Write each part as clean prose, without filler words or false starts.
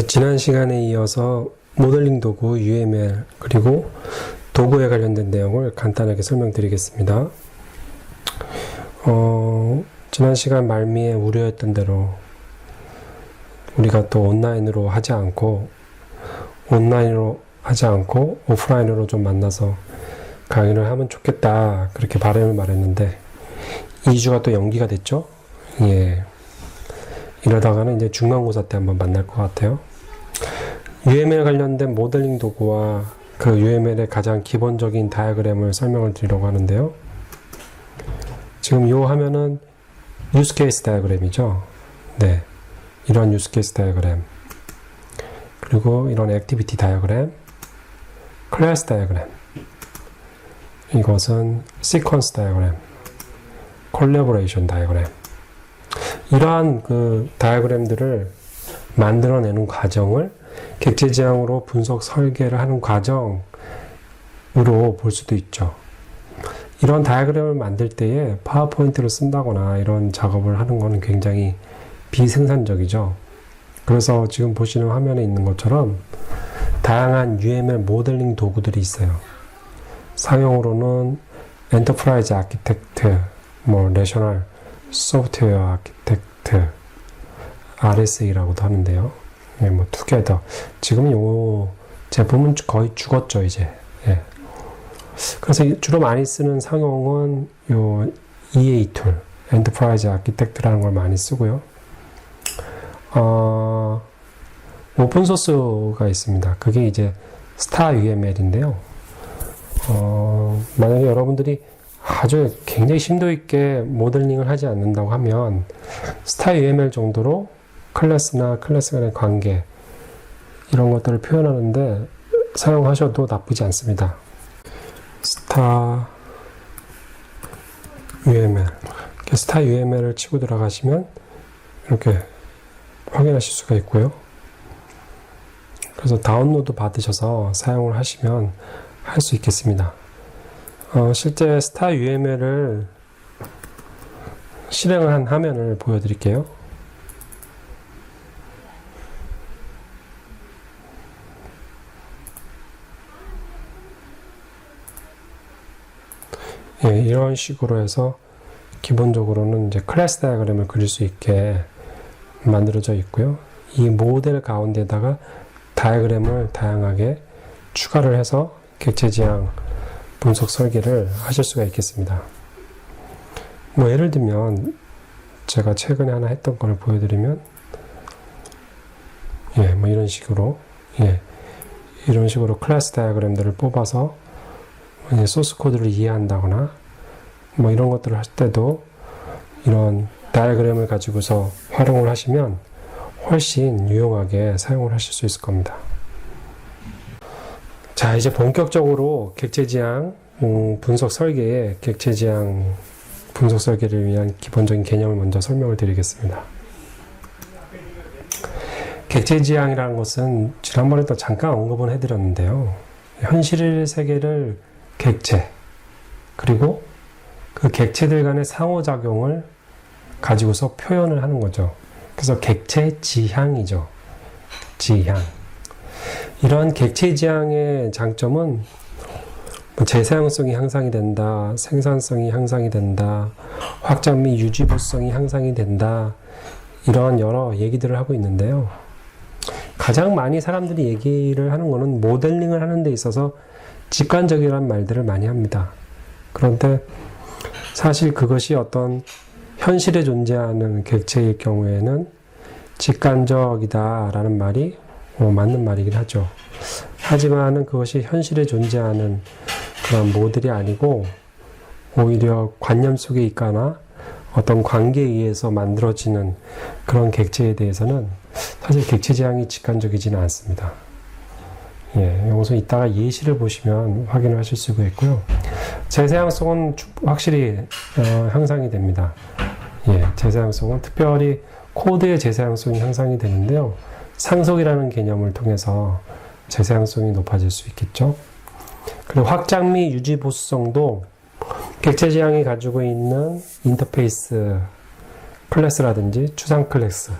지난 시간에 이어서 모델링 도구 UML 그리고 도구에 관련된 내용을 간단하게 설명드리겠습니다. 지난 시간 말미에 우려했던 대로 우리가 또 온라인으로 하지 않고 오프라인으로 좀 만나서 강의를 하면 좋겠다, 그렇게 바람을 말했는데 2주가 또 연기가 됐죠. 예. 이러다가는 이제 중간고사 때 한번 만날 것 같아요. UML 관련된 모델링 도구와 그 UML의 가장 기본적인 다이어그램을 설명을 드리려고 하는데요. 지금 이 화면은 유스케이스 다이어그램이죠. 네. 이런 유스케이스 다이어그램, 그리고 이런 액티비티 다이어그램, 클래스 다이어그램, 이것은 시퀀스 다이어그램, 콜래보레이션 다이어그램, 이러한 그 다이어그램들을 만들어내는 과정을 객체지향으로 분석 설계를 하는 과정으로 볼 수도 있죠. 이런 다이어그램을 만들 때에 파워포인트를 쓴다거나 이런 작업을 하는 것은 굉장히 비생산적이죠. 그래서 지금 보시는 화면에 있는 것처럼 다양한 UML 모델링 도구들이 있어요. 상용으로는 엔터프라이즈 아키텍트, 내셔널 소프트웨어 아키텍트, RSA라고도 하는데요. 투게더. 지금 이 제품은 거의 죽었죠, 이제. 예. 그래서 주로 많이 쓰는 상용은 요 EA 툴, 엔터프라이즈 아키텍트라는 걸 많이 쓰고요. 오픈소스가 있습니다. 그게 이제 스타 UML인데요. 만약에 여러분들이 아주 굉장히 심도 있게 모델링을 하지 않는다고 하면 스타 UML 정도로 클래스나 클래스 간의 관계, 이런 것들을 표현하는데 사용하셔도 나쁘지 않습니다. 스타 UML, 스타 UML을 치고 들어가시면 이렇게 확인하실 수가 있고요. 그래서 다운로드 받으셔서 사용을 하시면 할 수 있겠습니다. 실제 스타 UML을 실행을 한 화면을 보여드릴게요. 예, 이런 식으로 해서 기본적으로는 이제 클래스 다이어그램을 그릴 수 있게 만들어져 있고요. 이 모델 가운데다가 다이어그램을 다양하게 추가를 해서 객체지향 분석 설계를 하실 수가 있겠습니다. 예를 들면 제가 최근에 하나 했던 걸 보여드리면, 이런 식으로, 이런 식으로 클래스 다이어그램들을 뽑아서 소스 코드를 이해한다거나 이런 것들을 할 때도 이런 다이어그램을 가지고서 활용을 하시면 훨씬 유용하게 사용을 하실 수 있을 겁니다. 자, 이제 본격적으로 객체지향 분석 설계의 객체지향 분석 설계를 위한 기본적인 개념을 먼저 설명을 드리겠습니다. 객체지향이라는 것은 지난번에도 잠깐 언급은 해드렸는데요. 현실 세계를 객체, 그리고 그 객체들 간의 상호작용을 가지고서 표현을 하는 거죠. 그래서 객체지향이죠. 지향. 이러한 객체지향의 장점은 재사용성이 향상이 된다, 생산성이 향상이 된다, 확장 및 유지보수성이 향상이 된다, 이러한 여러 얘기들을 하고 있는데요. 가장 많이 사람들이 얘기를 하는 것은 모델링을 하는 데 있어서 직관적이라는 말들을 많이 합니다. 그런데 사실 그것이 어떤 현실에 존재하는 객체일 경우에는 직관적이다라는 말이 맞는 말이긴 하죠. 하지만은 그것이 현실에 존재하는 그런 모델이 아니고 오히려 관념 속에 있거나 어떤 관계에 의해서 만들어지는 그런 객체에 대해서는 사실 객체지향이 직관적이지는 않습니다. 여기서 이따가 예시를 보시면 확인을 하실 수가 있고요. 재사용성은 확실히 향상이 됩니다. 재사용성은 특별히 코드의 재사용성이 향상이 되는데요. 상속이라는 개념을 통해서 재사용성이 높아질 수 있겠죠. 그리고 확장 및 유지 보수성도 객체지향이 가지고 있는 인터페이스 클래스라든지 추상 클래스,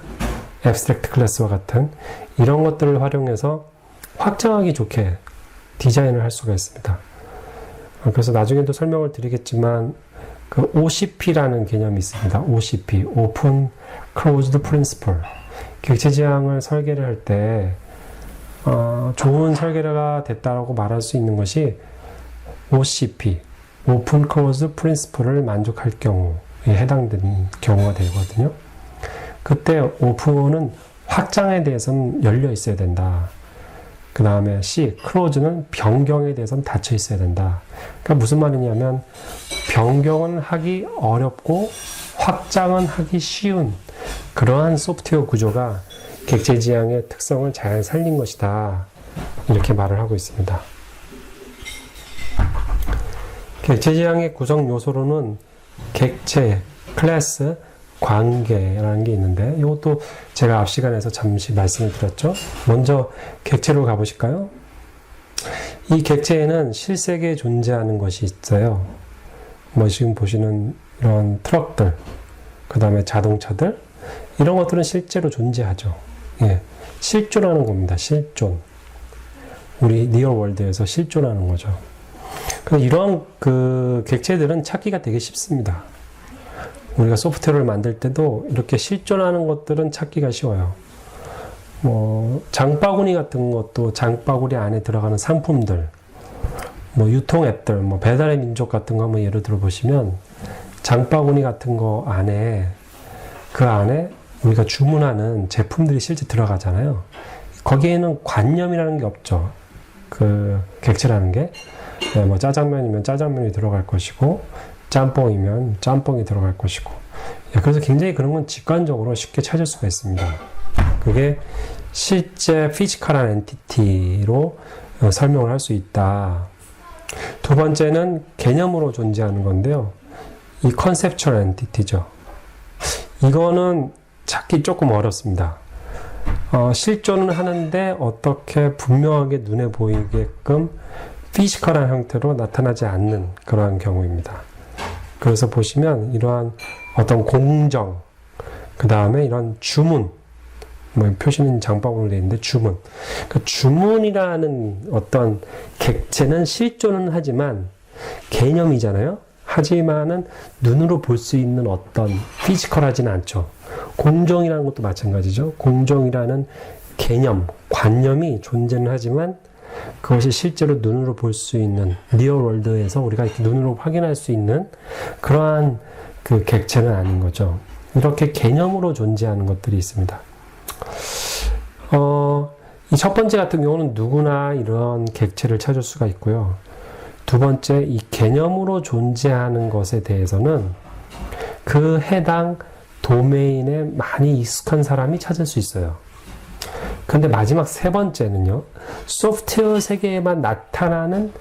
앱스트랙트 클래스와 같은 이런 것들을 활용해서 확장하기 좋게 디자인을 할 수가 있습니다. 그래서 나중에도 설명을 드리겠지만 그 OCP라는 개념이 있습니다. OCP, Open Closed Principle. 객체 지향을 설계를 할 때 좋은 설계가 됐다라고 말할 수 있는 것이 OCP, Open Closed Principle을 만족할 경우에 해당되는 경우가 되거든요. 그때 오픈은 확장에 대해서는 열려 있어야 된다. 그 다음에 C, close는 변경에 대해서는 닫혀 있어야 된다. 그러니까 무슨 말이냐면 변경은 하기 어렵고 확장은 하기 쉬운 그러한 소프트웨어 구조가 객체 지향의 특성을 잘 살린 것이다. 이렇게 말을 하고 있습니다. 객체 지향의 구성 요소로는 객체, 클래스, 관계라는 게 있는데 이것도 제가 앞 시간에서 잠시 말씀을 드렸죠. 먼저 객체로 가보실까요? 이 객체에는 실세계에 존재하는 것이 있어요. 뭐 지금 보시는 이런 트럭들, 그 다음에 자동차들 이런 것들은 실제로 존재하죠. 예, 실존하는 겁니다. 실존. 우리 리얼 월드에서 실존하는 거죠. 그래서 이런 그 객체들은 찾기가 되게 쉽습니다. 우리가 소프트웨어를 만들 때도 이렇게 실존하는 것들은 찾기가 쉬워요. 뭐 장바구니 같은 것도 장바구니 안에 들어가는 상품들, 뭐 유통 앱들, 뭐 배달의 민족 같은 거 한번 예를 들어 보시면 장바구니 같은 거 안에 그 안에 우리가 주문하는 제품들이 실제 들어가잖아요. 거기에는 관념이라는 게 없죠. 그 객체라는 게 뭐 짜장면이면 짜장면이 들어갈 것이고 짬뽕이면 짬뽕이 들어갈 것이고 그래서 굉장히 그런 건 직관적으로 쉽게 찾을 수가 있습니다. 그게 실제 피지컬한 엔티티로 설명을 할 수 있다. 두 번째는 개념으로 존재하는 건데요. 이 컨셉추얼 엔티티죠. 이거는 찾기 조금 어렵습니다. 실존은 하는데 어떻게 분명하게 눈에 보이게끔 피지컬한 형태로 나타나지 않는 그러한 경우입니다. 그래서 보시면 이러한 어떤 공정, 그 다음에 이런 주문, 뭐 표시는 장바구니로 되어 있는데 주문. 그 주문이라는 어떤 객체는 실존은 하지만 개념이잖아요. 하지만은 눈으로 볼 수 있는 어떤 피지컬하지는 않죠. 공정이라는 것도 마찬가지죠. 공정이라는 개념, 관념이 존재는 하지만 그것이 실제로 눈으로 볼 수 있는 리얼 월드에서 우리가 이렇게 눈으로 확인할 수 있는 그러한 그 객체는 아닌 거죠. 이렇게 개념으로 존재하는 것들이 있습니다. 이 첫 번째 같은 경우는 누구나 이런 객체를 찾을 수가 있고요. 두 번째, 이 개념으로 존재하는 것에 대해서는 그 해당 도메인에 많이 익숙한 사람이 찾을 수 있어요. 근데 마지막 세 번째는요, 소프트웨어 세계에만 나타나는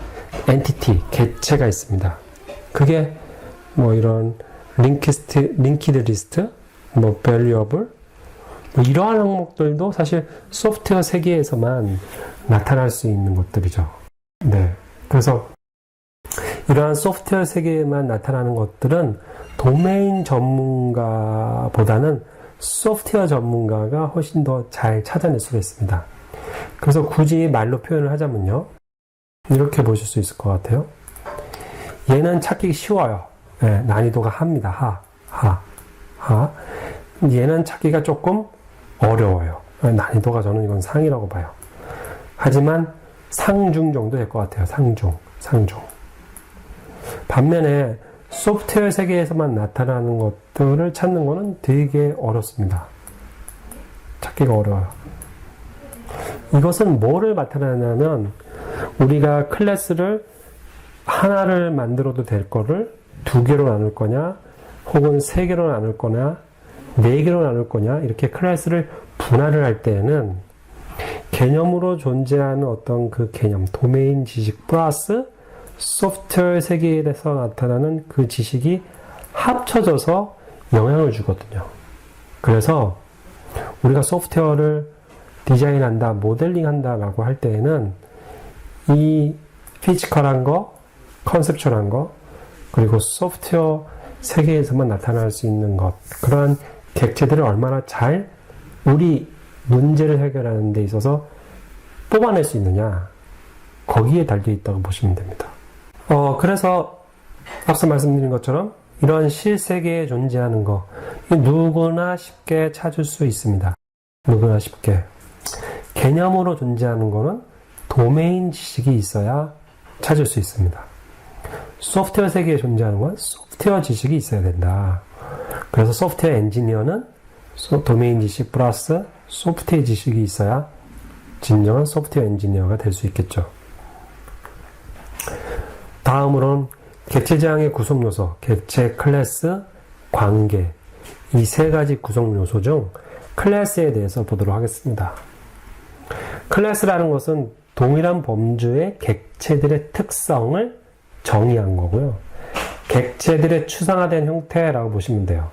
엔티티, 객체가 있습니다. 그게 뭐 이런 링키드 리스트, 뭐 valuable, 뭐 이러한 항목들도 사실 소프트웨어 세계에서만 나타날 수 있는 것들이죠. 네. 그래서 이러한 소프트웨어 세계에만 나타나는 것들은 도메인 전문가보다는 소프트웨어 전문가가 훨씬 더 잘 찾아낼 수가 있습니다. 그래서 굳이 말로 표현을 하자면요. 이렇게 보실 수 있을 것 같아요. 얘는 찾기 쉬워요. 네, 난이도가 하입니다. 하. 얘는 찾기가 조금 어려워요. 난이도가 저는 이건 상이라고 봐요. 하지만 상중 정도 될 것 같아요. 상중. 반면에 소프트웨어 세계에서만 나타나는 것들을 찾는 것은 되게 어렵습니다. 찾기가 어려워요. 이것은 뭐를 나타내냐면 우리가 클래스를 하나를 만들어도 될 거를 두 개로 나눌 거냐 혹은 세 개로 나눌 거냐 네 개로 나눌 거냐 이렇게 클래스를 분할을 할 때에는 개념으로 존재하는 어떤 그 개념, 도메인 지식 플러스 소프트웨어 세계에서 나타나는 그 지식이 합쳐져서 영향을 주거든요. 그래서 우리가 소프트웨어를 디자인한다, 모델링한다 라고 할 때에는 이 피지컬한 거, 컨셉추얼한 거, 그리고 소프트웨어 세계에서만 나타날 수 있는 것, 그러한 객체들을 얼마나 잘 우리 문제를 해결하는 데 있어서 뽑아낼 수 있느냐, 거기에 달려 있다고 보시면 됩니다. 그래서 앞서 말씀드린 것처럼 이러한 실세계에 존재하는 거 누구나 쉽게 찾을 수 있습니다. 누구나 쉽게. 개념으로 존재하는 거는 도메인 지식이 있어야 찾을 수 있습니다. 소프트웨어 세계에 존재하는 건 소프트웨어 지식이 있어야 된다. 그래서 소프트웨어 엔지니어는 도메인 지식 플러스 소프트웨어 지식이 있어야 진정한 소프트웨어 엔지니어가 될 수 있겠죠. 다음으로는 객체지향의 구성 요소, 객체, 클래스, 관계, 이 세 가지 구성 요소 중 클래스에 대해서 보도록 하겠습니다. 클래스라는 것은 동일한 범주의 객체들의 특성을 정의한 거고요. 객체들의 추상화된 형태라고 보시면 돼요.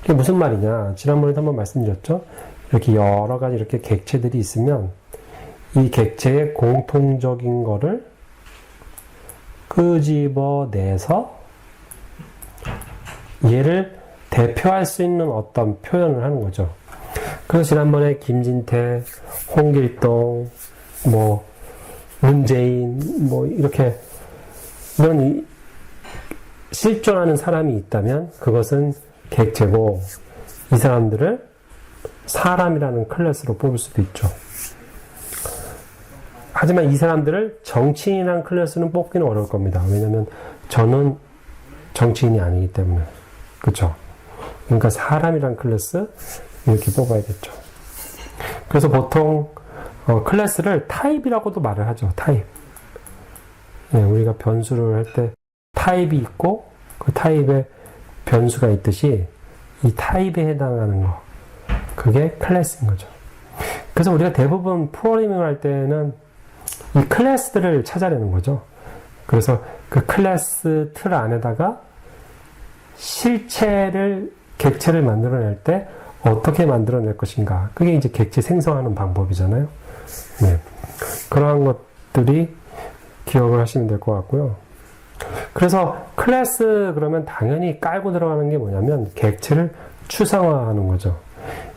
이게 무슨 말이냐? 지난번에도 한번 말씀드렸죠? 이렇게 여러 가지 이렇게 객체들이 있으면 이 객체의 공통적인 거를 끄집어내서 얘를 대표할 수 있는 어떤 표현을 하는 거죠. 그래서 지난번에 김진태, 홍길동, 문재인, 이렇게 이런 실존하는 사람이 있다면 그것은 객체고 이 사람들을 사람이라는 클래스로 뽑을 수도 있죠. 하지만 이 사람들을 정치인이라는 클래스는 뽑기는 어려울 겁니다. 왜냐하면 저는 정치인이 아니기 때문에. 그렇죠? 그러니까 사람이라는 클래스 이렇게 뽑아야겠죠. 그래서 보통 클래스를 타입이라고도 말을 하죠. 타입. 네, 우리가 변수를 할 때 타입이 있고 그 타입에 변수가 있듯이 이 타입에 해당하는 거, 그게 클래스인 거죠. 그래서 우리가 대부분 프로그래밍을 할 때는 이 클래스들을 찾아내는 거죠. 그래서 그 클래스 틀 안에다가 객체를 만들어낼 때 어떻게 만들어낼 것인가. 그게 이제 객체 생성하는 방법이잖아요. 네. 그러한 것들이 기억을 하시면 될 것 같고요. 그래서 클래스 그러면 당연히 깔고 들어가는 게 뭐냐면 객체를 추상화하는 거죠.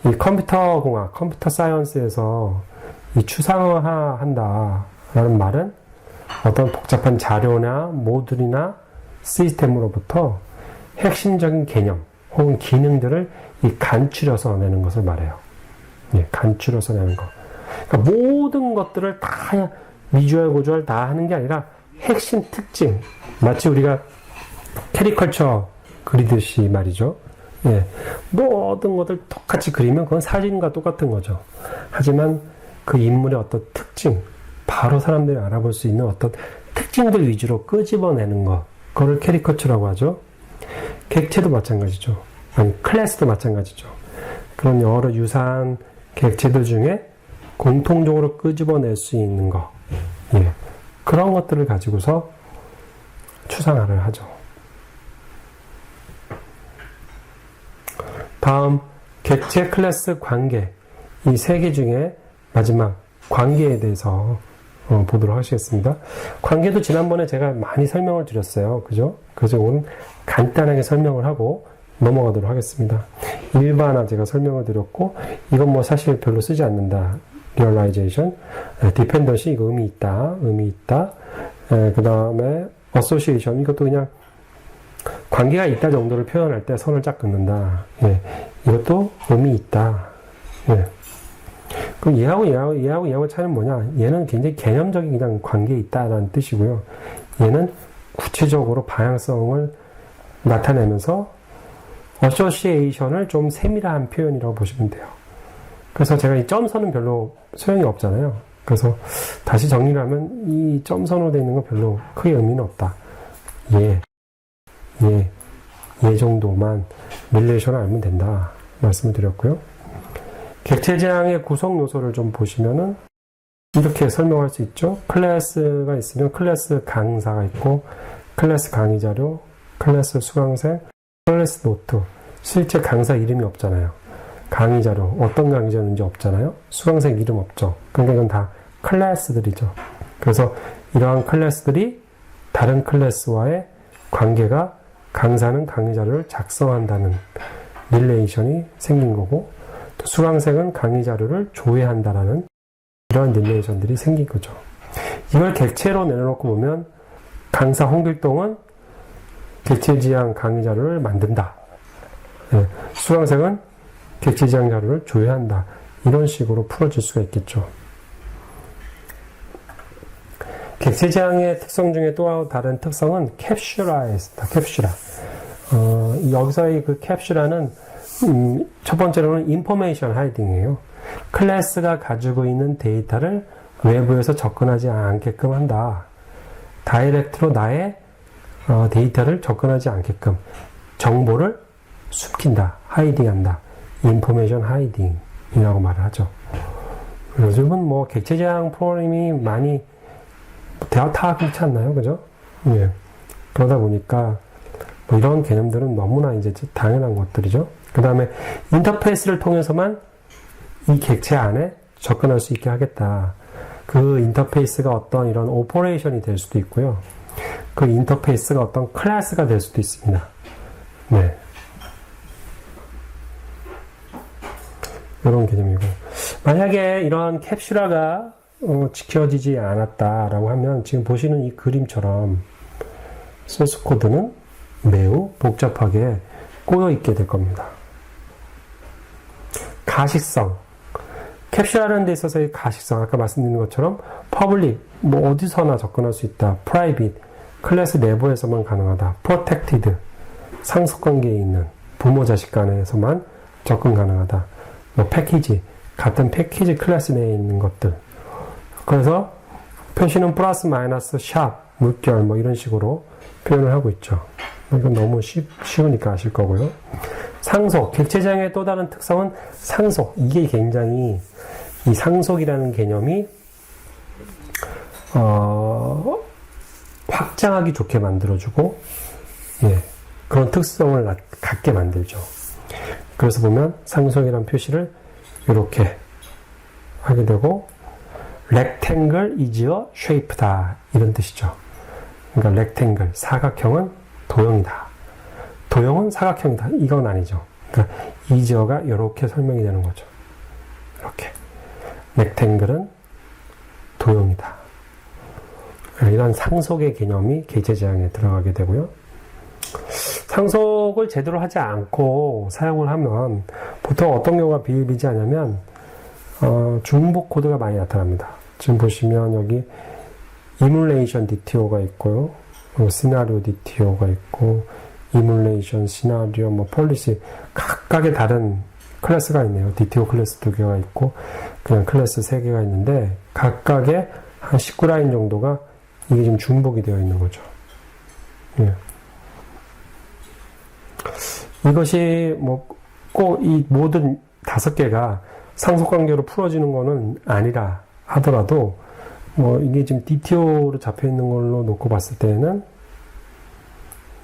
이 컴퓨터 공학, 컴퓨터 사이언스에서 이 추상화 한다라는 말은 어떤 복잡한 자료나 모듈이나 시스템으로부터 핵심적인 개념 혹은 기능들을 간추려서 내는 것을 말해요. 예, 간추려서 내는 거. 그러니까 모든 것들을 다 비주얼, 고주얼 다 하는 게 아니라 핵심 특징. 마치 우리가 캐리컬처 그리듯이 말이죠. 예, 모든 것들 똑같이 그리면 그건 사진과 똑같은 거죠. 하지만 그 인물의 어떤 특징, 바로 사람들이 알아볼 수 있는 어떤 특징들 위주로 끄집어내는 것, 그걸 캐리컬처라고 하죠. 객체도 마찬가지죠. 아니, 클래스도 마찬가지죠. 그런 여러 유사한 객체들 중에 공통적으로 끄집어낼 수 있는 것, 예, 그런 것들을 가지고서 추상화를 하죠. 다음, 객체, 클래스, 관계. 이 세 개 중에 마지막 관계에 대해서 보도록 하시겠습니다. 관계도 지난번에 제가 많이 설명을 드렸어요. 그죠? 그래서 오늘 간단하게 설명을 하고 넘어가도록 하겠습니다. 일반화 제가 설명을 드렸고, 이건 사실 별로 쓰지 않는다. 리얼라이제이션, 디펜던시, 이거 의미 있다. 그 다음에 어소시에이션, 이것도 그냥 관계가 있다 정도를 표현할 때 선을 쫙 긋는다. 예, 이것도 의미 있다. 예. 그럼 얘하고 차이는 뭐냐? 얘는 굉장히 개념적인 그냥 관계에 있다라는 뜻이고요. 얘는 구체적으로 방향성을 나타내면서 어소시에이션을 좀 세밀한 표현이라고 보시면 돼요. 그래서 제가 이 점선은 별로 소용이 없잖아요. 그래서 다시 정리를 하면 이 점선으로 되어 있는 건 별로 크게 의미는 없다. 얘 정도만 릴레이션을 알면 된다 말씀을 드렸고요. 객체지향의 구성 요소를 좀 보시면은 이렇게 설명할 수 있죠. 클래스가 있으면 클래스 강사가 있고, 클래스 강의 자료, 클래스 수강생, 클래스 노트. 실제 강사 이름이 없잖아요. 강의 자료, 어떤 강의 자료인지 없잖아요. 수강생 이름 없죠. 그러니까 이건 다 클래스들이죠. 그래서 이러한 클래스들이 다른 클래스와의 관계가 강사는 강의 자료를 작성한다는 릴레이션이 생긴 거고, 또 수강생은 강의 자료를 조회한다라는 이런 릴레이션들이 생긴 거죠. 이걸 객체로 내려놓고 보면 강사 홍길동은 객체지향 강의 자료를 만든다. 네, 수강생은 객체지향 자료를 조회한다. 이런 식으로 풀어질 수가 있겠죠. 객체지향의 특성 중에 또 다른 특성은 캡슐화에 있습니다. 캡슐화. 여기서의 그 캡슐화는 첫 번째로는 인포메이션 하이딩이에요. 클래스가 가지고 있는 데이터를 외부에서 접근하지 않게끔 한다. 다이렉트로 나의 데이터를 접근하지 않게끔 정보를 숨긴다. 하이딩한다. 인포메이션 하이딩이라고 말을 하죠. 요즘은 뭐 객체지향 프로그램이 많이 다 그렇지 않나요? 그죠? 예. 그러다 보니까 뭐 이런 개념들은 너무나 이제 당연한 것들이죠. 그 다음에 인터페이스를 통해서만 이 객체 안에 접근할 수 있게 하겠다. 그 인터페이스가 어떤 이런 오퍼레이션이 될 수도 있고요. 그 인터페이스가 어떤 클래스가 될 수도 있습니다. 네. 이런 개념이고. 만약에 이런 캡슐화가 지켜지지 않았다라고 하면 지금 보시는 이 그림처럼 소스 코드는 매우 복잡하게 꼬여 있게 될 겁니다. 가식성. 캡슐하는 데 있어서의 가식성. 아까 말씀드린 것처럼 퍼블릭, 뭐 어디서나 접근할 수 있다. 프라이빗, 클래스 내부에서만 가능하다. 프로텍티드, 상속관계에 있는 부모 자식 간에서만 접근 가능하다. 뭐 패키지, 같은 패키지 클래스 내에 있는 것들. 그래서 표시는 플러스 마이너스 샵, 물결 뭐 이런 식으로 표현을 하고 있죠. 이건 너무 쉬우니까 아실 거고요. 상속, 객체지향의 또 다른 특성은 상속. 이게 굉장히 이 상속이라는 개념이 확장하기 좋게 만들어주고 예, 그런 특성을 갖게 만들죠. 그래서 보면 상속이라는 표시를 이렇게 하게 되고 rectangle is a shape다 이런 뜻이죠. 그러니까 rectangle, 사각형은 도형이다. 도형은 사각형이다. 이건 아니죠. 그러니까 is가 이렇게 설명이 되는 거죠. 이렇게. rectangle은 도형이다. 이런 상속의 개념이 객체지향에 들어가게 되고요. 상속을 제대로 하지 않고 사용을 하면 보통 어떤 경우가 비일비재하냐면 중복 코드가 많이 나타납니다. 지금 보시면 여기 이뮬레이션 DTO가 있고요. 시나리오 DTO가 있고 이뮬레이션, 시나리오, 뭐 폴리시 각각의 다른 클래스가 있네요. DTO 클래스 2개가 있고 그냥 클래스 3개가 있는데 각각의 한 19라인 정도가 이게 지금 중복이 되어 있는 거죠. 예. 이것이 뭐 꼭 이 모든 5개가 상속관계로 풀어지는 거는 아니라 하더라도 뭐 이게 지금 DTO로 잡혀 있는 걸로 놓고 봤을 때는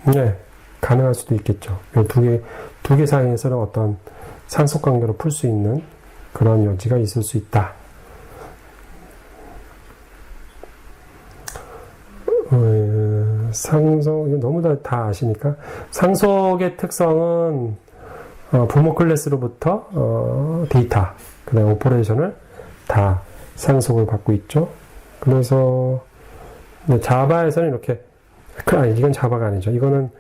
네, 가능할 수도 있겠죠. 두 개 사이에서는 어떤 상속관계로 풀 수 있는 그런 여지가 있을 수 있다. 상속, 너무 다 아시니까. 상속의 특성은 부모 클래스로부터 데이터, 그 다음에 오퍼레이션을 다 상속을 받고 있죠. 그래서 자바에서는 이렇게, 아니 이건 자바가 아니죠. 이거는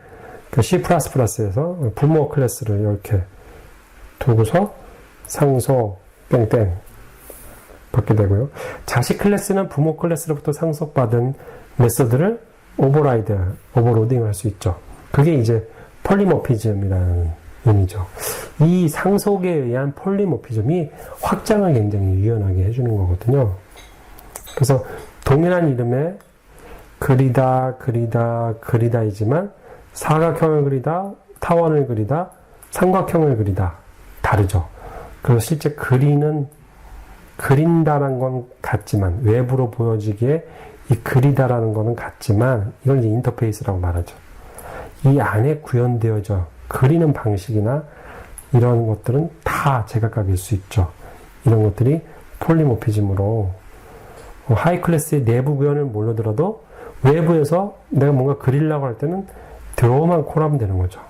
C++에서 부모 클래스를 이렇게 두고서 상속 땡땡 받게 되고요. 자식 클래스는 부모 클래스로부터 상속받은 메서드를 오버로딩을 할 수 있죠. 그게 이제 폴리모피즘이라는 의미죠. 이 상속에 의한 폴리모피즘이 확장을 굉장히 유연하게 해주는 거거든요. 그래서 동일한 이름의 그리다이지만 사각형을 그리다, 타원을 그리다, 삼각형을 그리다 다르죠. 그래서 실제 그린다라는 건 같지만 외부로 보여지기에 이 그리다라는 거는 같지만 이걸 이제 인터페이스라고 말하죠. 이 안에 구현되어져 그리는 방식이나 이런 것들은 다 제각각일 수 있죠. 이런 것들이 폴리모피즘으로 하이 클래스의 내부 구현을 몰라들어도 외부에서 내가 뭔가 그리려고 할 때는 드로우만 콜하면 되는 거죠.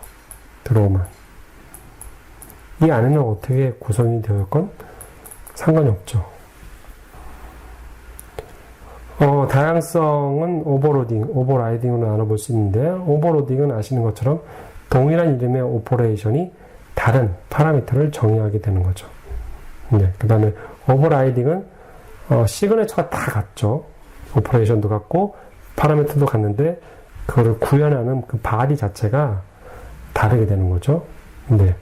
드로우만. 이 안에는 어떻게 구성이 되었건 상관이 없죠. 다양성은 오버라이딩으로 나눠볼 수 있는데, 오버로딩은 아시는 것처럼 동일한 이름의 오퍼레이션이 다른 파라미터를 정의하게 되는 거죠. 네, 그 다음에 오버라이딩은 시그네처가 다 같죠. 오퍼레이션도 같고 파라미터도 같는데 그거를 구현하는 그 바디 자체가 다르게 되는 거죠. 네,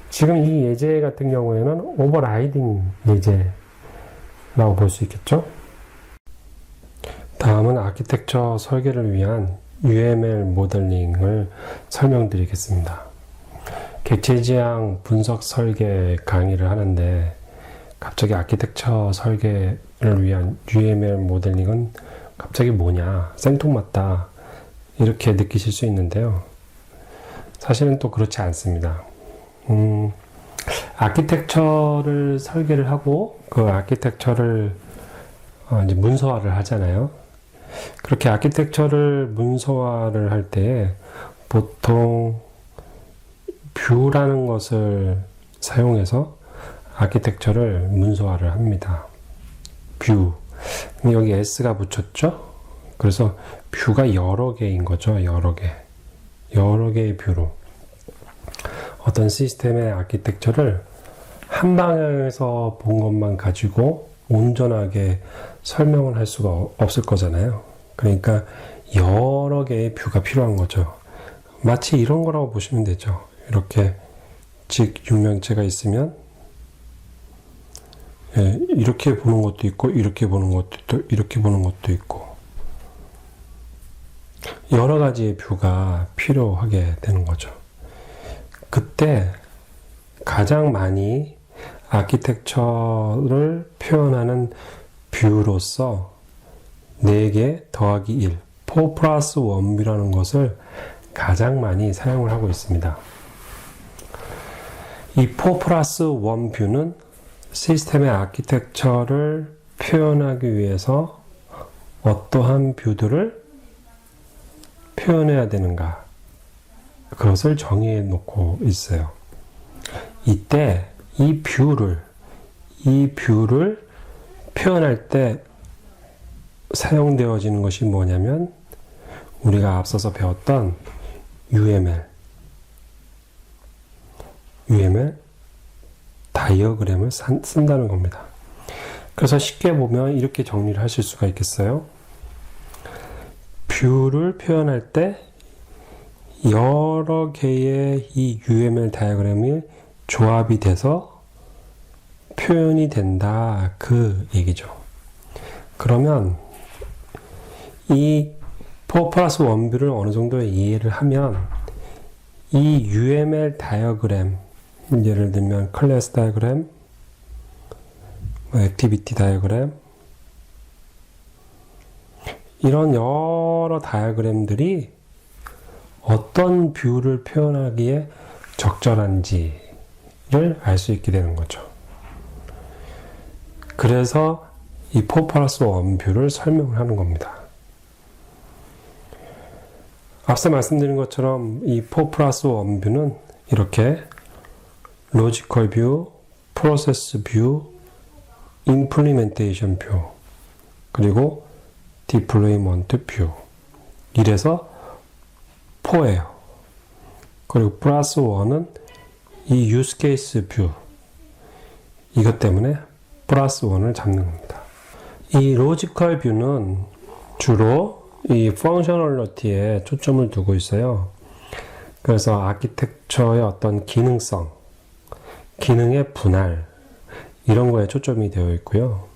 지금 이 예제 같은 경우에는 오버라이딩 예제라고 볼 수 있겠죠. 다음은 아키텍처 설계를 위한 UML 모델링을 설명드리겠습니다. 객체지향 분석 설계 강의를 하는데 갑자기 아키텍처 설계를 위한 UML 모델링은 갑자기 뭐냐, 생뚱맞다 이렇게 느끼실 수 있는데요. 사실은 또 그렇지 않습니다. 아키텍처를 설계를 하고 그 아키텍처를 이제 문서화를 하잖아요. 그렇게 아키텍처를 문서화를 할 때 보통 뷰라는 것을 사용해서 아키텍처를 문서화를 합니다. 뷰. 여기 S가 붙였죠? 그래서 뷰가 여러 개인 거죠. 여러 개. 여러 개의 뷰로 어떤 시스템의 아키텍처를 한 방향에서 본 것만 가지고 온전하게 설명을 할 수가 없을 거잖아요. 그러니까 여러 개의 뷰가 필요한 거죠. 마치 이런 거라고 보시면 되죠. 이렇게 즉 육면체가 있으면 이렇게 보는 것도 있고 이렇게 보는 것도 있고 이렇게 보는 것도 있고 여러 가지의 뷰가 필요하게 되는 거죠. 그때 가장 많이 아키텍처를 표현하는 뷰로서 4개 더하기 1, 4 플러스 1 뷰라는 것을 가장 많이 사용을 하고 있습니다. 이 4 플러스 1 뷰는 시스템의 아키텍처를 표현하기 위해서 어떠한 뷰들을 표현해야 되는가, 그것을 정의해 놓고 있어요. 이때 이 뷰를 표현할 때 사용되어지는 것이 뭐냐면 우리가 앞서서 배웠던 UML 다이어그램을 쓴다는 겁니다. 그래서 쉽게 보면 이렇게 정리를 하실 수가 있겠어요. 뷰를 표현할 때 여러 개의 이 UML 다이어그램이 조합이 돼서 표현이 된다, 그 얘기죠. 그러면 이 4 플러스 1 뷰를 어느 정도 이해를 하면 이 UML 다이어그램, 예를 들면 클래스 다이어그램, 액티비티 다이어그램, 이런 여러 다이어그램들이 어떤 뷰를 표현하기에 적절한지를 알 수 있게 되는 거죠. 그래서 이 4 플러스 1 뷰를 설명을 하는 겁니다. 앞서 말씀드린 것처럼 이 4 플러스 1 뷰는 이렇게 로지컬 뷰, 프로세스 뷰, 임플리멘테이션 뷰, 그리고 디플로이먼트 뷰, 이래서 4예요. 그리고 플러스 1은 이 유스 케이스 뷰, 이것 때문에 플러스 1을 잡는 겁니다. 이 로지컬 뷰는 주로 이 펑셔널리티에 초점을 두고 있어요. 그래서 아키텍처의 어떤 기능성, 기능의 분할, 이런 거에 초점이 되어 있고요.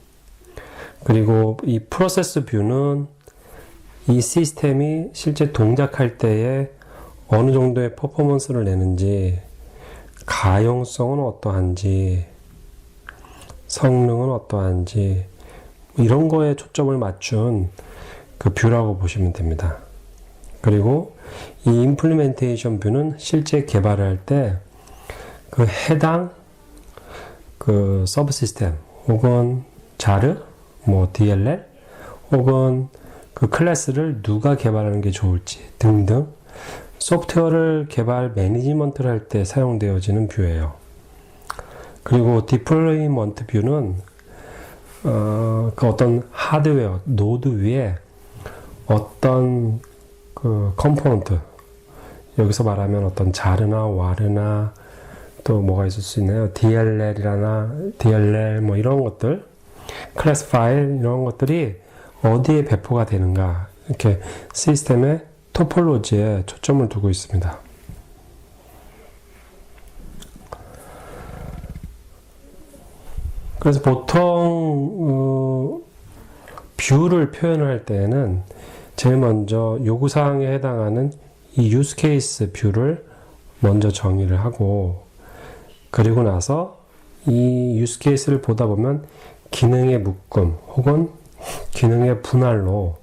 그리고 이 프로세스 뷰는 이 시스템이 실제 동작할 때에 어느 정도의 퍼포먼스를 내는지, 가용성은 어떠한지, 성능은 어떠한지, 이런 거에 초점을 맞춘 그 뷰라고 보시면 됩니다. 그리고 이 임플리멘테이션 뷰는 실제 개발을 할 때 그 해당 그 서브 시스템 혹은 자르, DLL 혹은 그 클래스를 누가 개발하는 게 좋을지 등등 소프트웨어를 개발 매니지먼트를 할 때 사용되어지는 뷰예요. 그리고 디플로이먼트 뷰는 그 어떤 하드웨어, 노드 위에 어떤 그 컴포넌트, 여기서 말하면 어떤 자르나 와르나 또 뭐가 있을 수 있나요? DLL 뭐 이런 것들, 클래스 파일 이런 것들이 어디에 배포가 되는가, 이렇게 시스템의 토폴로지에 초점을 두고 있습니다. 그래서 보통 뷰를 표현할 때에는 제일 먼저 요구사항에 해당하는 이 유스 케이스 뷰를 먼저 정의를 하고, 그리고 나서 이 유스 케이스를 보다 보면 기능의 묶음 혹은 기능의 분할로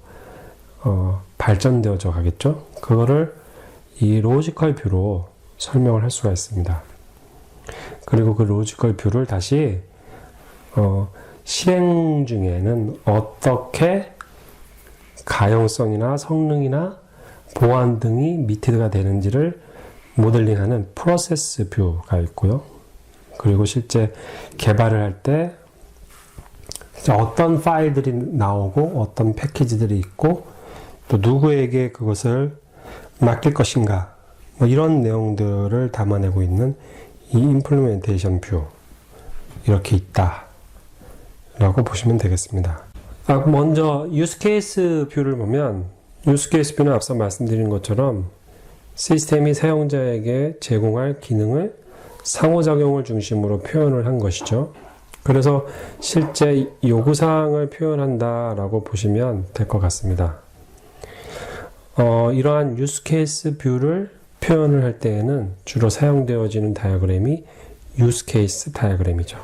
발전되어져 가겠죠. 그거를 이 로지컬 뷰로 설명을 할 수가 있습니다. 그리고 그 로지컬 뷰를 다시 실행 중에는 어떻게 가용성이나 성능이나 보안 등이 미티드가 되는지를 모델링하는 프로세스 뷰가 있고요. 그리고 실제 개발을 할 때 어떤 파일들이 나오고 어떤 패키지들이 있고 또 누구에게 그것을 맡길 것인가, 뭐 이런 내용들을 담아내고 있는 이 임플리멘테이션 뷰, 이렇게 있다 라고 보시면 되겠습니다. 먼저 유스 케이스 뷰를 보면, 유스 케이스 뷰는 앞서 말씀드린 것처럼 시스템이 사용자에게 제공할 기능을 상호작용을 중심으로 표현을 한 것이죠. 그래서 실제 요구사항을 표현한다 라고 보시면 될 것 같습니다. 이러한 유스 케이스 뷰를 표현을 할 때에는 주로 사용되어지는 다이어그램이 유스 케이스 다이어그램이죠.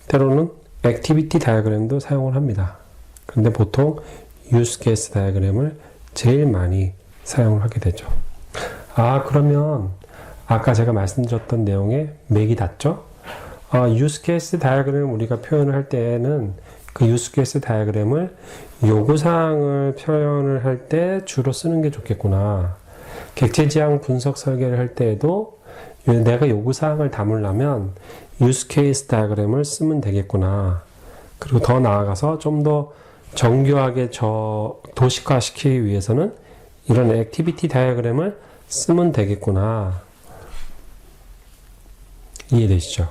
때로는 액티비티 다이어그램도 사용을 합니다. 근데 보통 유스 케이스 다이어그램을 제일 많이 사용을 하게 되죠. 그러면 아까 제가 말씀드렸던 내용에 맥이 닿죠? 유스 케이스 다이어그램을 우리가 표현을 할 때에는 그 유스 케이스 다이어그램을 요구사항을 표현을 할 때 주로 쓰는 게 좋겠구나. 객체지향 분석 설계를 할 때에도 내가 요구사항을 담으려면 유스 케이스 다이어그램을 쓰면 되겠구나. 그리고 더 나아가서 좀 더 정교하게 도식화시키기 위해서는 이런 액티비티 다이어그램을 쓰면 되겠구나. 이해되시죠?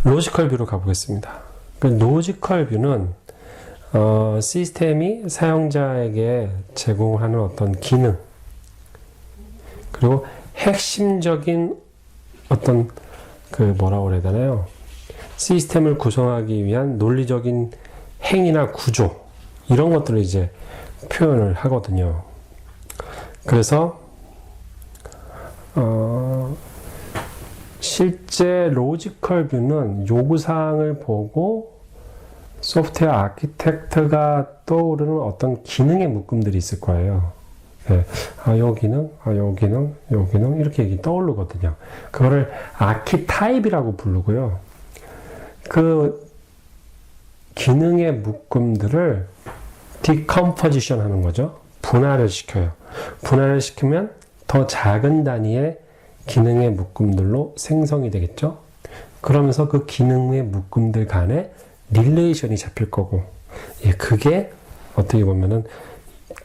로지컬 뷰로 가보겠습니다. 로지컬 뷰는 시스템이 사용자에게 제공하는 어떤 기능, 그리고 핵심적인 어떤 뭐라고 해야 되나요? 시스템을 구성하기 위한 논리적인 행위나 구조, 이런 것들을 이제 표현을 하거든요. 그래서 실제 로지컬 뷰는 요구사항을 보고 소프트웨어 아키텍트가 떠오르는 어떤 기능의 묶음들이 있을 거예요. 네. 요 기능, 요 기능, 요 기능, 이렇게 떠오르거든요. 그거를 아키타입이라고 부르고요. 그 기능의 묶음들을 디컴포지션 하는 거죠. 분할을 시켜요. 분할을 시키면 더 작은 단위의 기능의 묶음들로 생성이 되겠죠. 그러면서 그 기능의 묶음들 간에 릴레이션이 잡힐 거고, 그게 어떻게 보면은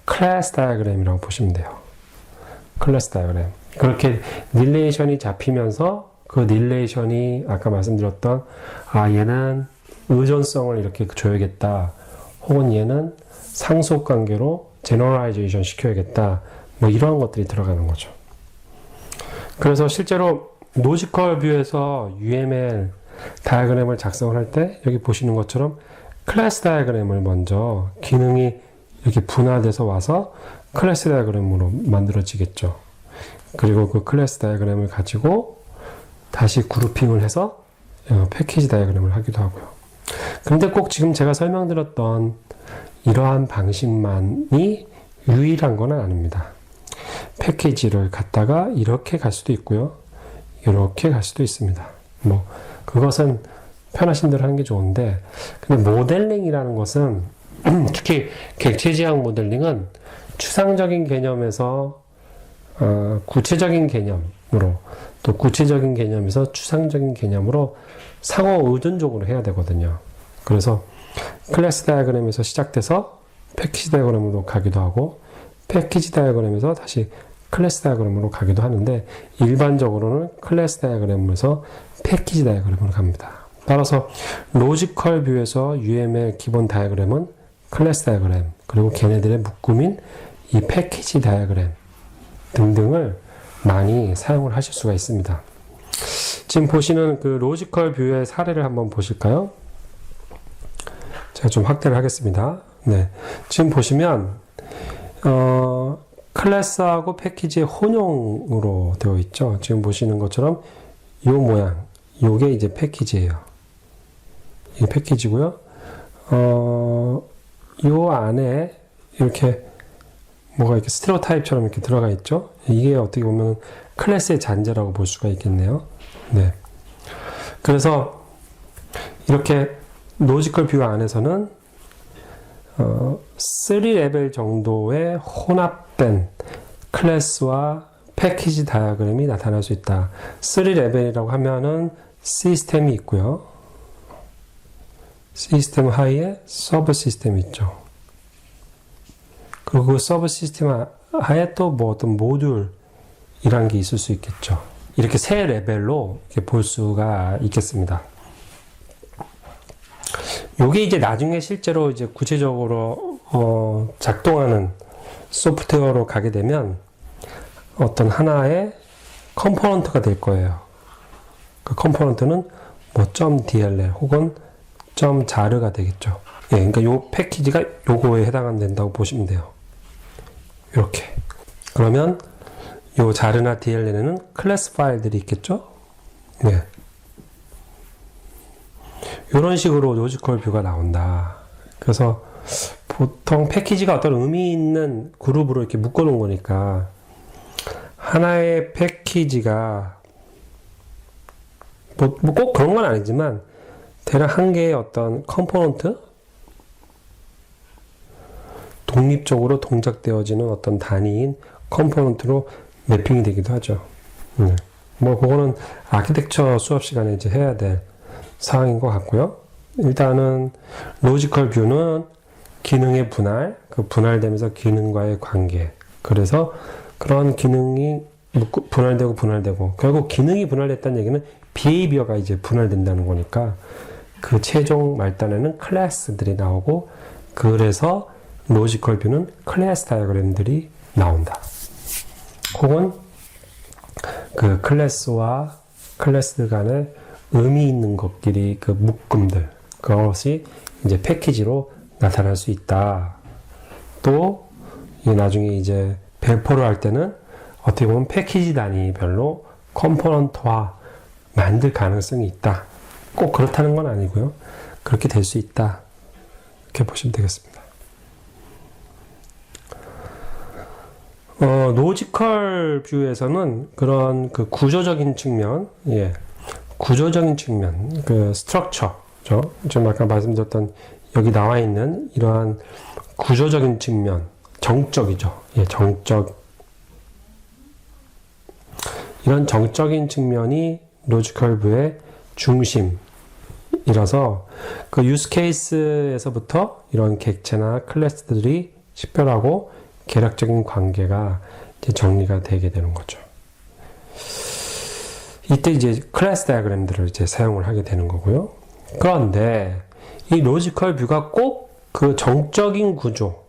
클래스 다이어그램이라고 보시면 돼요. 클래스 다이어그램. 그렇게 릴레이션이 잡히면서 그 릴레이션이 아까 말씀드렸던 얘는 의존성을 이렇게 줘야겠다, 혹은 얘는 상속관계로 제너럴라이제이션 시켜야겠다, 뭐 이런 것들이 들어가는 거죠. 그래서 실제로 로지컬 뷰에서 UML 다이어그램을 작성을 할 때 여기 보시는 것처럼 클래스 다이어그램을 먼저, 기능이 이렇게 분화돼서 와서 클래스 다이어그램으로 만들어지겠죠. 그리고 그 클래스 다이어그램을 가지고 다시 그룹핑을 해서 패키지 다이어그램을 하기도 하고요. 근데 꼭 지금 제가 설명드렸던 이러한 방식만이 유일한 건 아닙니다. 패키지를 갖다가 이렇게 갈 수도 있고요, 이렇게 갈 수도 있습니다. 뭐 그것은 편하신 대로 하는 게 좋은데, 근데 모델링이라는 것은 특히 객체지향 모델링은 추상적인 개념에서 구체적인 개념으로 또 구체적인 개념에서 추상적인 개념으로 상호 의존적으로 해야 되거든요. 그래서 클래스 다이어그램에서 시작돼서 패키지 다이어그램으로 가기도 하고 패키지 다이어그램에서 다시 클래스 다이어그램으로 가기도 하는데 일반적으로는 클래스 다이어그램에서 패키지 다이어그램으로 갑니다. 따라서 로지컬 뷰에서 UML 기본 다이어그램은 클래스 다이어그램, 그리고 걔네들의 묶음인 이 패키지 다이어그램 등등을 많이 사용을 하실 수가 있습니다. 지금 보시는 그 로지컬 뷰의 사례를 한번 보실까요? 제가 좀 확대를 하겠습니다. 네. 지금 보시면, 클래스하고 패키지의 혼용으로 되어 있죠. 지금 보시는 것처럼 이 모양, 요게 이제 패키지예요. 이게 패키지고요. 요 안에 이렇게 뭐가 이렇게 스테레오타입처럼 이렇게 들어가 있죠. 이게 어떻게 보면 클래스의 잔재라고 볼 수가 있겠네요. 네. 그래서 이렇게 로지컬 뷰 안에서는 3레벨 정도의 혼합된 클래스와 패키지 다이어그램이 나타날 수 있다. 3레벨이라고 하면은 시스템이 있고요. 시스템 하에 서브 시스템이 있죠. 그리고 그 서브 시스템 하에 또 뭐 어떤 모듈이란 게 있을 수 있겠죠. 이렇게 세 레벨로 이렇게 볼 수가 있겠습니다. 요게 이제 나중에 실제로 이제 구체적으로 작동하는 소프트웨어로 가게 되면 어떤 하나의 컴포넌트가 될 거예요. 그 컴포넌트는 뭐 .dll 혹은 .zar가 되겠죠. 예, 그러니까 요 패키지가 요거에 해당된다고 보시면 돼요. 이렇게. 그러면 요 zar나 dl에는 클래스 파일들이 있겠죠. 네. 이런 식으로 로지컬 뷰가 나온다. 그래서 보통 패키지가 어떤 의미 있는 그룹으로 이렇게 묶어 놓은 거니까 하나의 패키지가 뭐 꼭 그런 건 아니지만 대략 한 개의 어떤 컴포넌트 독립적으로 동작되어지는 어떤 단위인 컴포넌트로 매핑이 되기도 하죠. 뭐 그거는 아키텍처 수업 시간에 이제 해야 될 사항인 것 같고요. 일단은 로지컬 뷰는 기능의 분할, 그 분할되면서 기능과의 관계. 그래서 그런 기능이 분할되고 결국 기능이 분할됐다는 얘기는 비헤이비어가 이제 분할된다는 거니까 그 최종 말단에는 클래스들이 나오고 그래서 로지컬 뷰는 클래스 다이어그램들이 나온다. 혹은 그 클래스와 클래스 간의 의미 있는 것끼리 그 묶음들, 그것이 이제 패키지로 나타날 수 있다. 또, 나중에 이제 배포를 할 때는 어떻게 보면 패키지 단위별로 컴포넌트화 만들 가능성이 있다. 꼭 그렇다는 건 아니고요. 그렇게 될 수 있다. 이렇게 보시면 되겠습니다. 로지컬 뷰에서는 그런 그 구조적인 측면, 구조적인 측면, 그 스트럭처죠. 좀 아까 말씀드렸던 여기 나와 있는 이러한 구조적인 측면, 정적이죠. 이런 정적인 측면이 로지컬 뷰의 중심이라서 그 유스 케이스에서부터 이런 객체나 클래스들이 식별하고 계략적인 관계가 이제 정리가 되게 되는 거죠. 이때 이제 클래스 다이어그램들을 이제 사용을 하게 되는 거고요. 그런데 이 로지컬 뷰가 꼭 그 정적인 구조,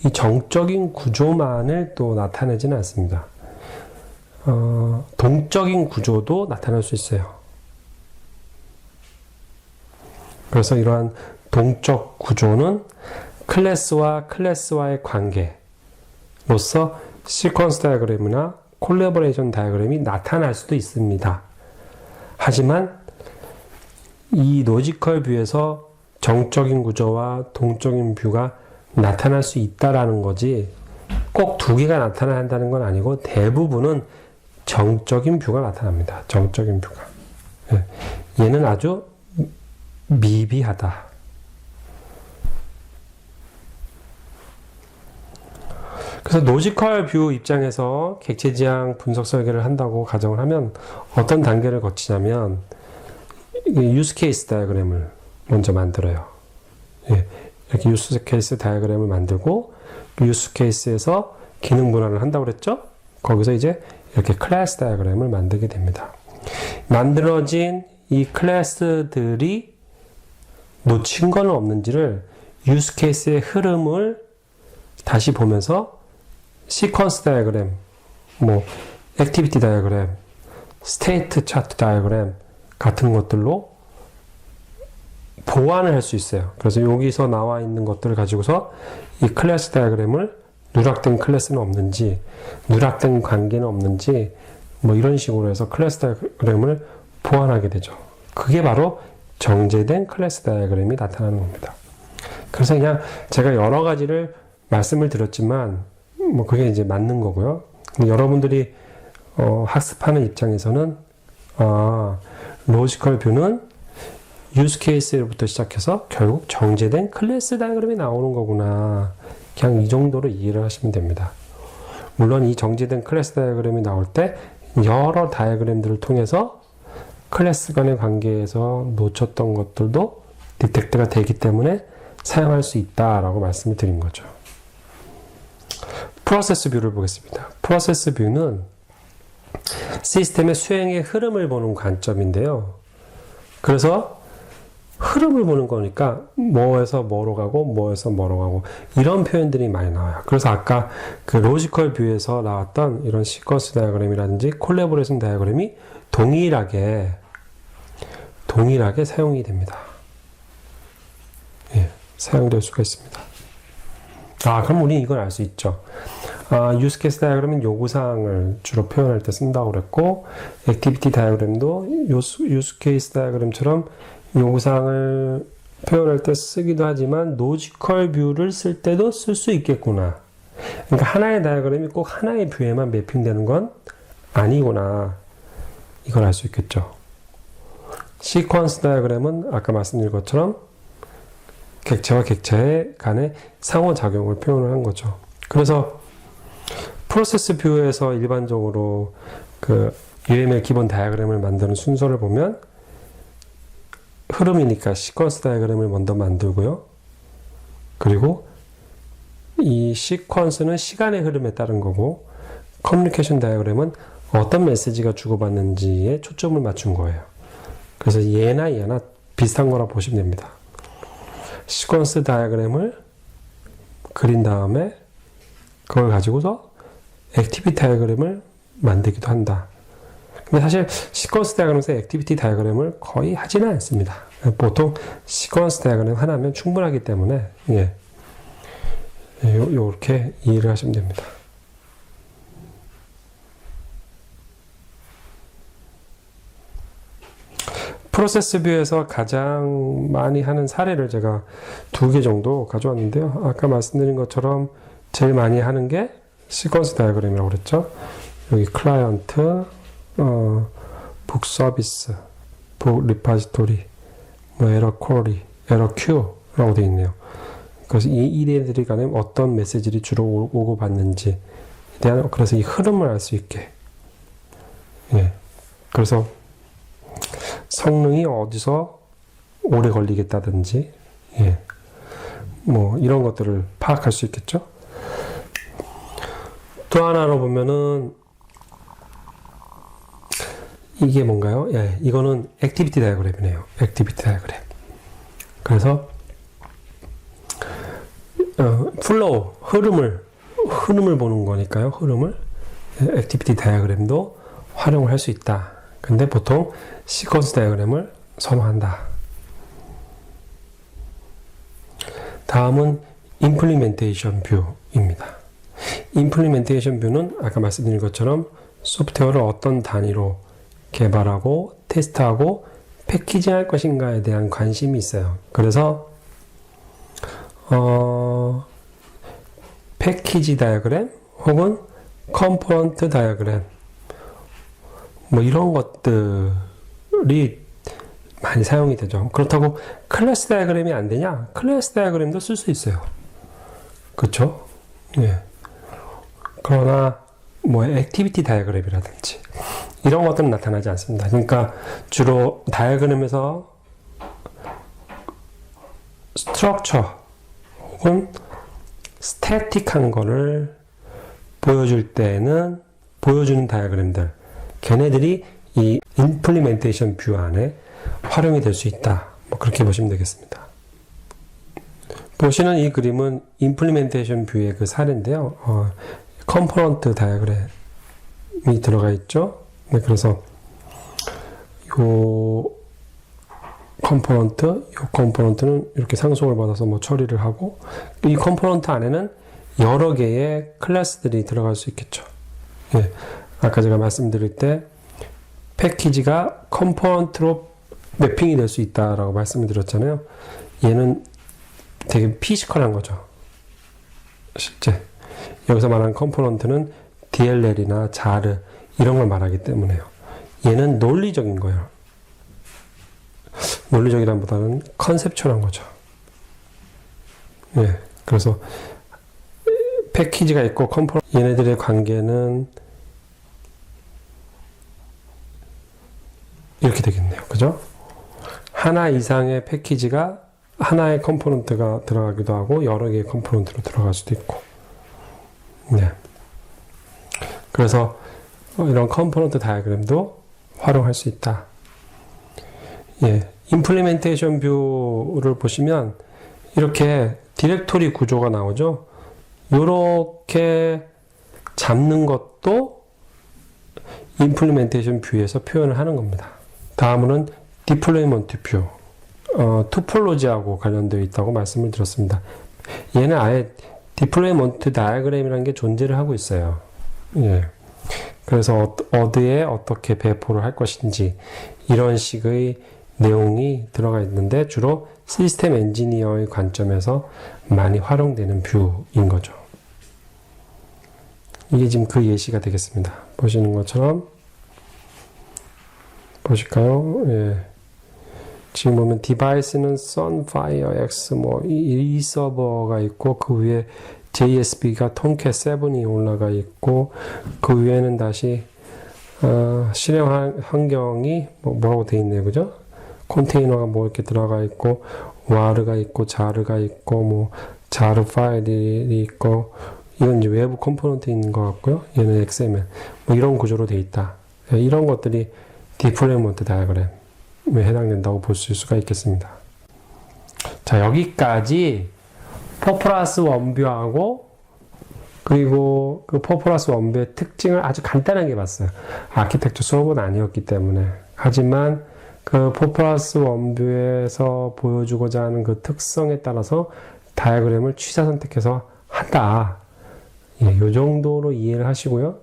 이 정적인 구조만을 또 나타내지는 않습니다. 동적인 구조도 나타날 수 있어요. 그래서 이러한 동적 구조는 클래스와 클래스와의 관계로서 시퀀스 다이어그램이나 콜래버레이션 다이어그램이 나타날 수도 있습니다. 하지만 이 로지컬 뷰에서 정적인 구조와 동적인 뷰가 나타날 수 있다라는 거지 꼭 두 개가 나타나야 한다는 건 아니고 대부분은 정적인 뷰가 나타납니다. 정적인 뷰가. 얘는 아주 미비하다. 그래서 그래서 로지컬 뷰 입장에서 객체 지향 분석 설계를 한다고 가정을 하면 어떤 단계를 거치냐면 유스 케이스 다이어그램을 먼저 만들어요. 예, 이렇게 유스 케이스 다이어그램을 만들고 유스 케이스에서 기능 분할을 한다고 그랬죠? 거기서 이제 이렇게 클래스 다이어그램을 만들게 됩니다. 만들어진 이 클래스들이 놓친 건 없는지를 유스 케이스의 흐름을 다시 보면서 시퀀스 다이어그램, 액티비티 다이어그램, 스테이트 차트 다이어그램 같은 것들로 보완을 할 수 있어요. 그래서 여기서 나와 있는 것들을 가지고서 이 클래스 다이어그램을 누락된 클래스는 없는지, 누락된 관계는 없는지, 이런 식으로 해서 클래스 다이어그램을 보완하게 되죠. 그게 바로 정제된 클래스 다이어그램이 나타나는 겁니다. 그래서 그냥 제가 여러 가지를 말씀을 드렸지만, 그게 이제 맞는 거고요. 여러분들이 학습하는 입장에서는 로지컬 뷰는 유스 케이스부터 시작해서 결국 정제된 클래스 다이어그램이 나오는 거구나. 그냥 이 정도로 이해를 하시면 됩니다. 물론 이 정제된 클래스 다이어그램이 나올 때 여러 다이어그램들을 통해서 클래스 간의 관계에서 놓쳤던 것들도 디텍트가 되기 때문에 사용할 수 있다라고 말씀을 드린 거죠. 프로세스 뷰를 보겠습니다. 프로세스 뷰는 시스템의 수행의 흐름을 보는 관점인데요. 그래서 흐름을 보는 거니까 뭐에서 뭐로 가고 뭐에서 뭐로 가고 이런 표현들이 많이 나와요. 그래서 아까 그 로지컬 뷰에서 나왔던 이런 시퀀스 다이어그램이라든지 콜래보레이션 다이어그램이 동일하게 사용이 됩니다. 예, 사용될 수가 있습니다. 그럼 우리 이걸 알 수 있죠. 유스 케이스 다이어그램은 요구사항을 주로 표현할 때 쓴다고 그랬고, 액티비티 다이어그램도 유스 케이스 다이어그램처럼 요구사항을 표현할 때 쓰기도 하지만, 로지컬 뷰를 쓸 때도 쓸 수 있겠구나. 그러니까 하나의 다이어그램이 꼭 하나의 뷰에만 매핑되는 건 아니구나. 이걸 알 수 있겠죠. 시퀀스 다이어그램은 아까 말씀드린 것처럼 객체와 객체 간의 상호작용을 표현을 한 거죠. 그래서 프로세스 뷰에서 일반적으로 그 UML 기본 다이어그램을 만드는 순서를 보면 흐름이니까 시퀀스 다이어그램을 먼저 만들고요. 그리고 이 시퀀스는 시간의 흐름에 따른 거고, 커뮤니케이션 다이어그램은 어떤 메시지가 주고받는지에 초점을 맞춘 거예요. 그래서 얘나 비슷한 거라 보시면 됩니다. 시퀀스 다이어그램을 그린 다음에 그걸 가지고서 액티비티 다이어그램을 만들기도 한다. 근데 사실 시퀀스 다이어그램에서 액티비티 다이어그램을 거의 하지는 않습니다. 보통 시퀀스 다이어그램 하나면 충분하기 때문에 이렇게 이해를 하시면 됩니다. 프로세스 뷰에서 가장 많이 하는 사례를 제가 2개 정도 가져왔는데요. 아까 말씀드린 것처럼 제일 많이 하는 게 시퀀스 다이어그램이라고 그랬죠. 여기 클라이언트, 북 서비스, 북 리파지토리, 에러 쿼리, 에러 큐라고 되어 있네요. 그래서 이 이래들이 간에 어떤 메시지를 주로 오고 받는지에 대한, 그래서 이 흐름을 알 수 있게. 그래서 성능이 어디서 오래 걸리겠다든지, 이런 것들을 파악할 수 있겠죠. 또 하나로 보면은, 이게 뭔가요? 이거는 액티비티 다이어그램이네요. 액티비티 다이어그램. 그래서, 플로우, 흐름을 보는 거니까요. 흐름을. 액티비티 다이어그램도 활용을 할 수 있다. 근데 보통 시퀀스 다이어그램을 선호한다. 다음은 임플리멘테이션 뷰입니다. 임플리멘테이션 뷰는 아까 말씀드린 것처럼 소프트웨어를 어떤 단위로 개발하고 테스트하고 패키징할 것인가에 대한 관심이 있어요. 그래서 패키지 다이어그램 혹은 컴포넌트 다이어그램 이런 것들이 많이 사용이 되죠. 그렇다고 클래스 다이어그램이 안 되냐? 클래스 다이어그램도 쓸 수 있어요. 그렇죠? 그러나 뭐 액티비티 다이어그램이라든지 이런 것들은 나타나지 않습니다. 그러니까 주로 다이어그램에서 스트럭처 혹은 스태틱한 거를 보여줄 때는 보여주는 다이어그램들, 걔네들이 이 임플리멘테이션 뷰 안에 활용이 될 수 있다. 뭐 그렇게 보시면 되겠습니다. 보시는 이 그림은 임플리멘테이션 뷰의 그 사례인데요. 컴포넌트 다이어그램이 들어가 있죠. 네, 그래서 요 컴포넌트는 이렇게 상속을 받아서 뭐 처리를 하고, 이 컴포넌트 안에는 여러 개의 클래스들이 들어갈 수 있겠죠. 예, 아까 제가 말씀드릴 때 패키지가 컴포넌트로 매핑이 될 수 있다라고 말씀을 드렸잖아요. 얘는 되게 피지컬한 거죠. 실제 여기서 말하는 컴포넌트는 DLL이나 자르 이런 걸 말하기 때문에요. 얘는 논리적인 거예요. 논리적이란보다는 컨셉추얼한 거죠. 예, 그래서 패키지가 있고 컴포넌트, 얘네들의 관계는 이렇게 되겠네요. 그죠? 하나 이상의 패키지가 하나의 컴포넌트가 들어가기도 하고 여러 개의 컴포넌트로 들어갈 수도 있고. 네. 그래서 이런 컴포넌트 다이어그램도 활용할 수 있다. 예. 임플리멘테이션 뷰를 보시면 이렇게 디렉토리 구조가 나오죠. 이렇게 잡는 것도 임플리멘테이션 뷰에서 표현을 하는 겁니다. 다음은 디플로이먼트 뷰. 투폴로지하고 관련되어 있다고 말씀을 드렸습니다. 얘는 아예 디플로이먼트 다이어그램이라는 게 존재를 하고 있어요. 예. 그래서 어디에 어떻게 배포를 할 것인지 이런 식의 내용이 들어가 있는데 주로 시스템 엔지니어의 관점에서 많이 활용되는 뷰인 거죠. 이게 지금 그 예시가 되겠습니다. 보시는 것처럼 보실까요? 예. 지금 보면 디바이스는 Sunfire X 이 서버가 있고 그 위에 JSP가 톰캣 7이 올라가 있고 그 위에는 다시 실행 환경이 뭐라고 되어 있네요. 그죠? 컨테이너가 뭐 이렇게 들어가 있고 와르가 있고 자르가 있고 뭐 자르 파일이 있고 이건 이제 외부 컴포넌트 있는 것 같고요. 얘는 XML 뭐 이런 구조로 되어 있다. 이런 것들이 디플로이먼트 다이어그램에 해당된다고 볼 수가 있겠습니다. 자, 여기까지 퍼플러스 원뷰하고 그리고 그 퍼플러스 원뷰의 특징을 아주 간단하게 봤어요. 아키텍처 수업은 아니었기 때문에. 하지만 그 퍼플러스 원뷰에서 보여주고자 하는 그 특성에 따라서 다이어그램을 취사 선택해서 한다. 예, 요 정도로 이해를 하시고요.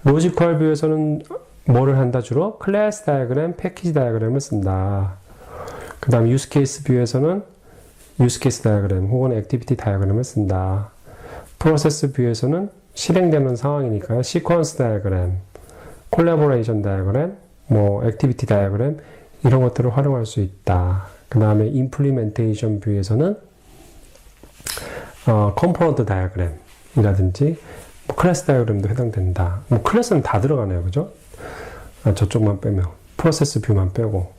로지컬 뷰에서는 뭐를 한다? 주로 클래스 다이어그램, 패키지 다이어그램을 쓴다. 그 다음 유스 케이스 뷰에서는 유스 케이스 다이어그램 혹은 액티비티 다이어그램을 쓴다. 프로세스 뷰에서는 실행되는 상황이니까 시퀀스 다이어그램, 콜라보레이션 다이어그램, 뭐 액티비티 다이어그램 이런 것들을 활용할 수 있다. 그 다음에 임플리멘테이션 뷰에서는 컴포넌트 다이어그램이라든지 뭐 클래스 다이어그램도 해당된다. 뭐 클래스는 다 들어가네요. 그죠? 저쪽만 빼면 프로세스 뷰만 빼고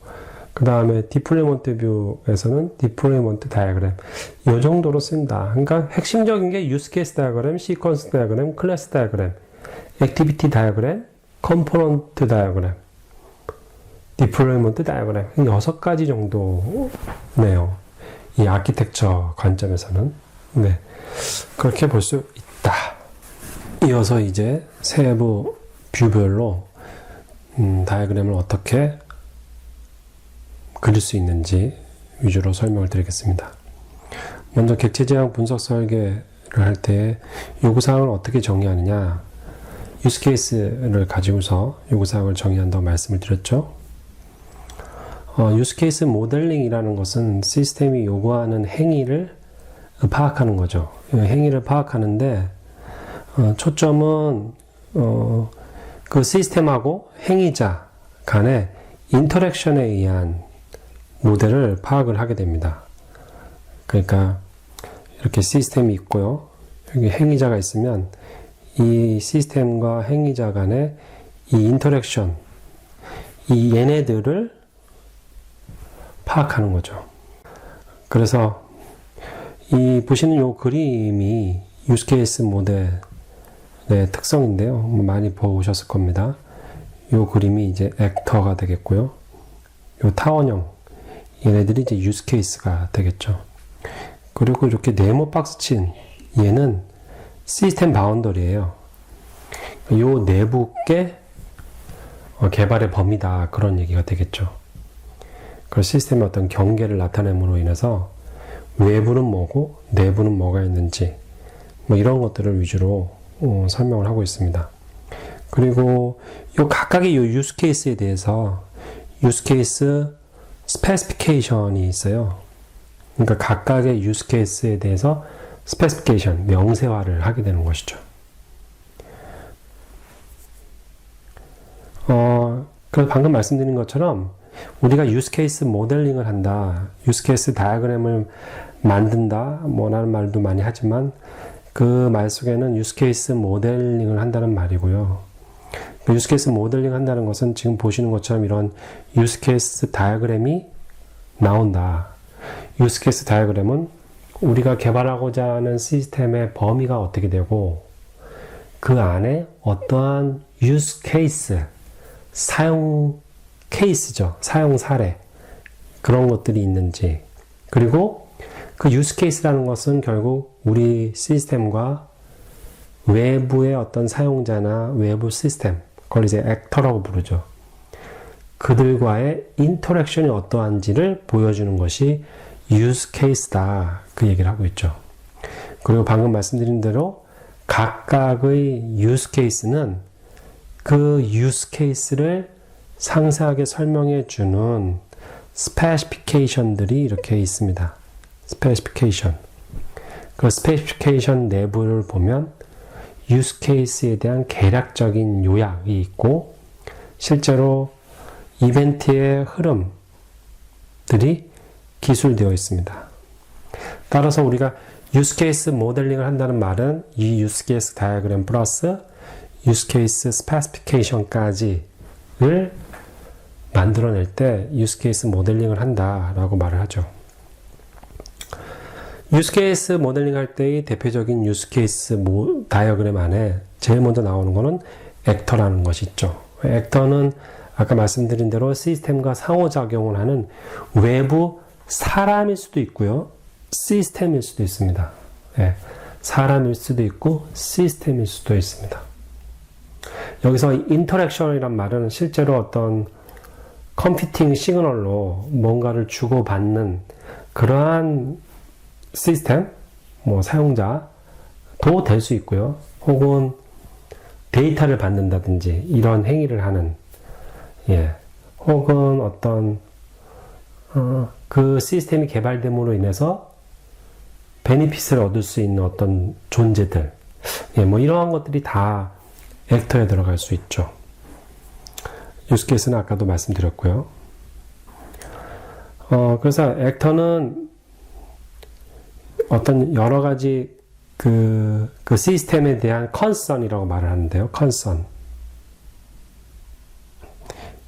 그 다음에 디플로이먼트 뷰에서는 디플로이먼트 다이어그램 이 정도로 쓴다. 그러니까 핵심적인 게 유스 케이스 다이어그램, 시퀀스 다이어그램, 클래스 다이어그램, 액티비티 다이어그램, 컴포넌트 다이어그램, 디플로이먼트 다이어그램 6가지 정도네요. 이 아키텍처 관점에서는 네, 그렇게 볼 수 있다. 이어서 이제 세부 뷰별로 다이어그램을 어떻게 그릴 수 있는지 위주로 설명을 드리겠습니다. 먼저 객체 지향 분석 설계를 할 때 요구사항을 어떻게 정의하느냐, 유스 케이스를 가지고서 요구사항을 정의한다고 말씀을 드렸죠. 유스 케이스 모델링이라는 것은 시스템이 요구하는 행위를 파악하는 거죠. 행위를 파악하는데 초점은 그 시스템하고 행위자 간의 인터랙션에 의한 모델을 파악을 하게 됩니다. 그러니까 이렇게 시스템이 있고요. 여기 행위자가 있으면 이 시스템과 행위자 간의 이 인터랙션, 이 얘네들을 파악하는 거죠. 그래서 이 보시는 요 그림이 유스케이스 모델의 특성인데요. 많이 보셨을 겁니다. 요 그림이 이제 액터가 되겠고요. 요 타원형, 얘네들이 이제 유스케이스가 되겠죠. 그리고 이렇게 네모 박스 친 얘는 시스템 바운더리예요. 요 내부께 개발의 범위다, 그런 얘기가 되겠죠. 그 시스템의 어떤 경계를 나타냄으로 인해서 외부는 뭐고 내부는 뭐가 있는지 뭐 이런 것들을 위주로 설명을 하고 있습니다. 그리고 요 각각의 요 유스 케이스에 대해서 유스 케이스 스페시피케이션이 있어요. 그러니까 각각의 유스 케이스에 대해서 스페시피케이션, 명세화를 하게 되는 것이죠. 그래서 방금 말씀드린 것처럼 우리가 유스 케이스 모델링을 한다, 유스 케이스 다이어그램을 만든다, 뭐라는 말도 많이 하지만 그 말 속에는 유스 케이스 모델링을 한다는 말이고요. 유스 케이스 모델링 한다는 것은 지금 보시는 것처럼 이런 유스 케이스 다이어그램이 나온다. 유스 케이스 다이어그램은 우리가 개발하고자 하는 시스템의 범위가 어떻게 되고 그 안에 어떠한 유스 케이스, 사용 케이스죠. 사용 사례, 그런 것들이 있는지, 그리고 그 유스 케이스라는 것은 결국 우리 시스템과 외부의 어떤 사용자나 외부 시스템, 그걸 이제 액터라고 부르죠. 그들과의 인터랙션이 어떠한지를 보여주는 것이 유스 케이스다, 그 얘기를 하고 있죠. 그리고 방금 말씀드린 대로 각각의 유스 케이스는 그 유스 케이스를 상세하게 설명해 주는 스페시피케이션들이 이렇게 있습니다. 스페시피케이션. 그 스페시피케이션 내부를 보면 유스 케이스에 대한 개략적인 요약이 있고 실제로 이벤트의 흐름들이 기술되어 있습니다. 따라서 우리가 유스 케이스 모델링을 한다는 말은 이 유스 케이스 다이어그램 플러스 유스 케이스 스페시피케이션까지를 만들어낼 때 유스 케이스 모델링을 한다라고 말을 하죠. 유스 케이스 모델링 할 때의 대표적인 유스 케이스 다이어그램 안에 제일 먼저 나오는 거는 액터라는 것이 있죠. 액터는 아까 말씀드린 대로 시스템과 상호작용을 하는 외부 사람일 수도 있고요. 시스템일 수도 있습니다. 네, 사람일 수도 있고 시스템일 수도 있습니다. 여기서 인터랙션이란 말은 실제로 어떤 컴퓨팅 시그널로 뭔가를 주고받는 그러한 시스템, 뭐 사용자도 될 수 있고요. 혹은 데이터를 받는다든지 이런 행위를 하는, 혹은 어떤 그 시스템이 개발됨으로 인해서 베니핏을 얻을 수 있는 어떤 존재들, 뭐 이러한 것들이 다 액터에 들어갈 수 있죠. 유스케이스는 아까도 말씀드렸고요. 그래서 액터는 어떤 여러 가지 그 시스템에 대한 컨선이라고 말을 하는데요. 컨선.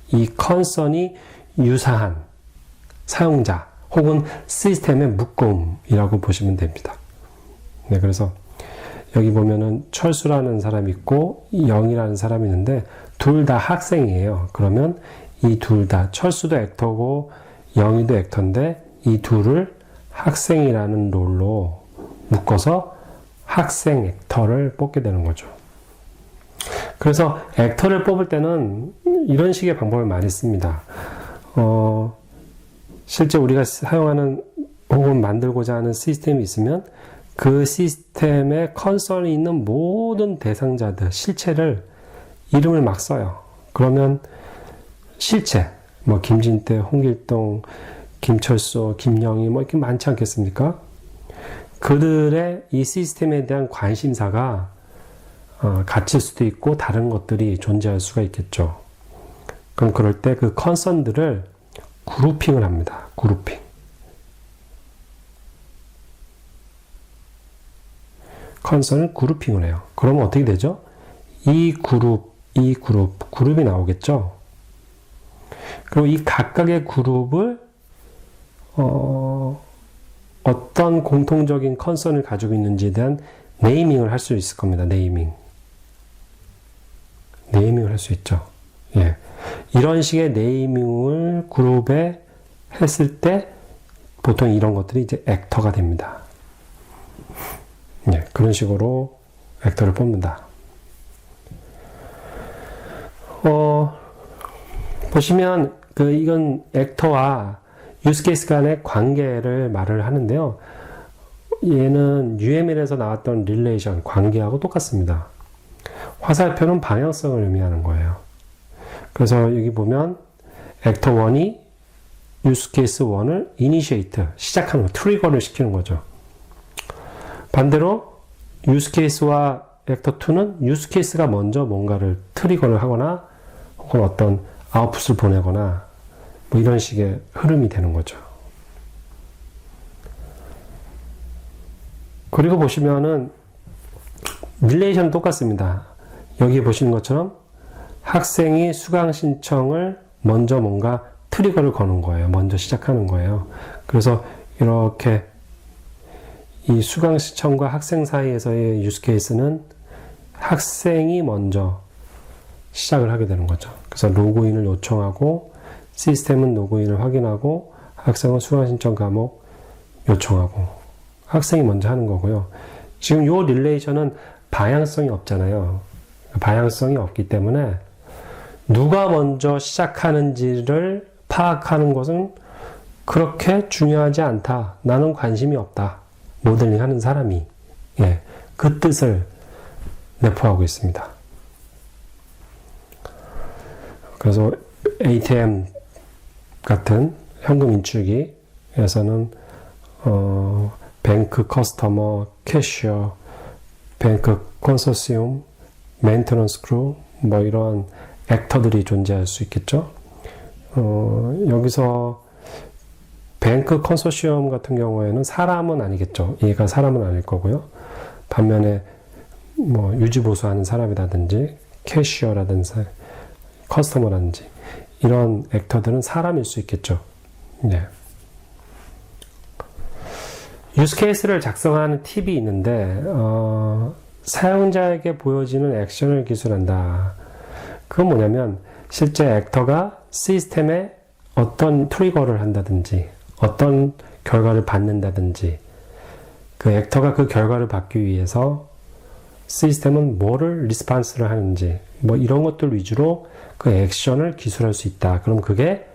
이 컨선이 유사한 사용자 혹은 시스템의 묶음이라고 보시면 됩니다. 네, 그래서 여기 보면은 철수라는 사람이 있고 영이라는 사람이 있는데 둘 다 학생이에요. 그러면 이 둘 다 철수도 액터고 영이도 액터인데 이 둘을 학생이라는 롤로 묶어서 학생 액터를 뽑게 되는 거죠. 그래서 액터를 뽑을 때는 이런 식의 방법을 많이 씁니다. 실제 우리가 사용하는 혹은 만들고자 하는 시스템이 있으면 그 시스템에 컨설이 있는 모든 대상자들, 실체를 이름을 막 써요. 그러면 실체, 뭐 김진태, 홍길동, 김철수, 김영희 뭐 이렇게 많지 않겠습니까? 그들의 이 시스템에 대한 관심사가 같을 수도 있고 다른 것들이 존재할 수가 있겠죠. 그럼 그럴 때 그 컨선들을 그룹핑을 합니다. 그룹핑. 컨선을 그룹핑을 해요. 그러면 어떻게 되죠? 이 그룹이 나오겠죠? 그리고 이 각각의 그룹을 어떤 공통적인 컨선을 가지고 있는지에 대한 네이밍을 할 수 있을 겁니다. 네이밍을 할 수 있죠. 예. 이런 식의 네이밍을 그룹에 했을 때 보통 이런 것들이 이제 액터가 됩니다. 예. 그런 식으로 액터를 뽑는다. 보시면 이건 액터와 유스케이스 간의 관계를 말을 하는데요. 얘는 UML에서 나왔던 릴레이션, 관계하고 똑같습니다. 화살표는 방향성을 의미하는 거예요. 그래서 여기 보면 액터 1이 유스케이스 1을 이니시에이트, 시작하는 거, 트리거를 시키는 거죠. 반대로 유스케이스와 액터 2는 유스케이스가 먼저 뭔가를 트리거를 하거나 혹은 어떤 아웃풋을 보내거나 뭐 이런 식의 흐름이 되는 거죠. 그리고 보시면은 릴레이션은 똑같습니다. 여기 보시는 것처럼 학생이 수강 신청을 먼저 뭔가 트리거를 거는 거예요. 먼저 시작하는 거예요. 그래서 이렇게 이 수강 신청과 학생 사이에서의 유스 케이스는 학생이 먼저 시작을 하게 되는 거죠. 그래서 로그인을 요청하고 시스템은 로그인을 확인하고 학생은 수강 신청 과목 요청하고 학생이 먼저 하는 거고요. 지금 요 릴레이션은 방향성이 없잖아요. 방향성이 없기 때문에 누가 먼저 시작하는지를 파악하는 것은 그렇게 중요하지 않다. 나는 관심이 없다. 모델링 하는 사람이. 예, 그 뜻을 내포하고 있습니다. 그래서 ATM 같은 현금 인출기에서는 뱅크 커스터머, 캐셔, 뱅크 컨소시엄, 메인터넌스 크루 뭐 이런 액터들이 존재할 수 있겠죠. 여기서 뱅크 컨소시엄 같은 경우에는 사람은 아니겠죠. 얘가 사람은 아닐 거고요. 반면에 뭐 유지보수하는 사람이라든지 캐시어라든지 커스터머라든지 이런 액터들은 사람일 수 있겠죠. 네. 유스케이스를 작성하는 팁이 있는데 사용자에게 보여지는 액션을 기술한다. 그건 뭐냐면 실제 액터가 시스템에 어떤 트리거를 한다든지 어떤 결과를 받는다든지 그 액터가 그 결과를 받기 위해서 시스템은 뭐를 리스판스를 하는지 뭐 이런 것들 위주로 그 액션을 기술할 수 있다. 그럼 그게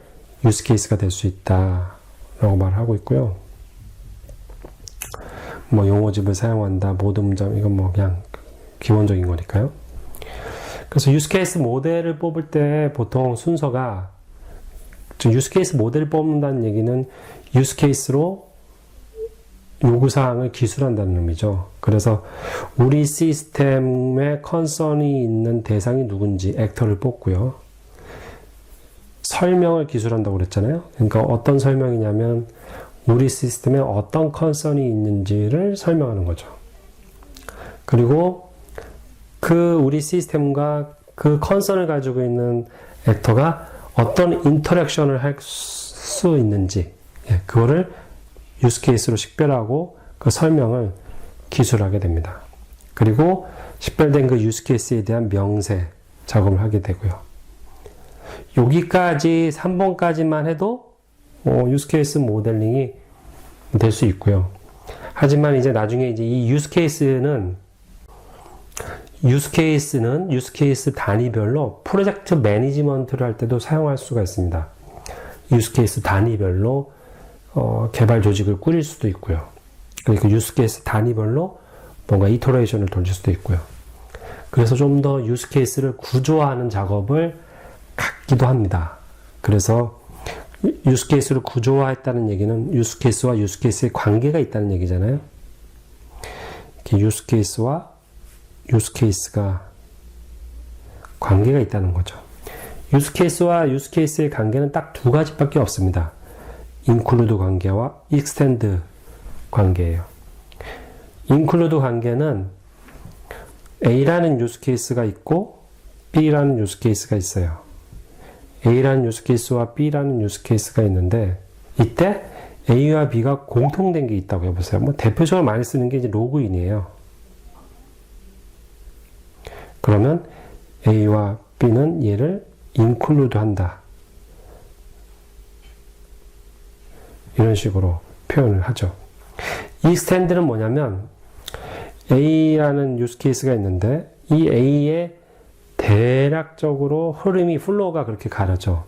유스 케이스가 될 수 있다 라고 말하고 있고요. 뭐 용어집을 사용한다, 모듬점 이건 뭐 그냥 기본적인 거니까요. 그래서 유스 케이스 모델을 뽑을 때 보통 순서가 유스 케이스 모델을 뽑는다는 얘기는 유스 케이스로 요구사항을 기술한다는 의미죠. 그래서 우리 시스템에 컨선이 있는 대상이 누군지 액터를 뽑고요. 설명을 기술한다고 그랬잖아요. 그러니까 어떤 설명이냐면 우리 시스템에 어떤 컨선이 있는지를 설명하는 거죠. 그리고 그 우리 시스템과 그 컨선을 가지고 있는 액터가 어떤 인터랙션을 할 수 있는지 그거를 유스 케이스로 식별하고 그 설명을 기술하게 됩니다. 그리고 식별된 그 유스 케이스에 대한 명세 작업을 하게 되고요. 여기까지 3번까지만 해도 유스 케이스 모델링이 될 수 있고요. 하지만 이제 나중에 이제 이 유스 케이스는 유스 케이스 단위별로 프로젝트 매니지먼트를 할 때도 사용할 수가 있습니다. 유스 케이스 단위별로 개발 조직을 꾸릴 수도 있고요. 그리고 유스 케이스 단위별로 뭔가 이터레이션을 돌릴 수도 있고요. 그래서 좀 더 유스 케이스를 구조화하는 작업을 갖기도 합니다. 그래서 유스 케이스를 구조화했다는 얘기는 유스 케이스와 유스 케이스의 관계가 있다는 얘기잖아요. 이렇게 유스 케이스와 유스 케이스가 관계가 있다는 거죠. 유스 케이스와 유스 케이스의 관계는 딱 두 가지밖에 없습니다. include 관계와 extend 관계예요. include 관계는 A라는 유스 케이스가 있고 B라는 유스 케이스가 있어요. A라는 유스 케이스와 B라는 유스 케이스가 있는데 이때 A와 B가 공통된 게 있다고 해보세요. 뭐 대표적으로 많이 쓰는 게 이제 로그인이에요. 그러면 A와 B는 얘를 include 한다. 이런 식으로 표현을 하죠. extend는 뭐냐면 A라는 유스 케이스가 있는데 이 A의 대략적으로 흐름이 플로우가 그렇게 가려져.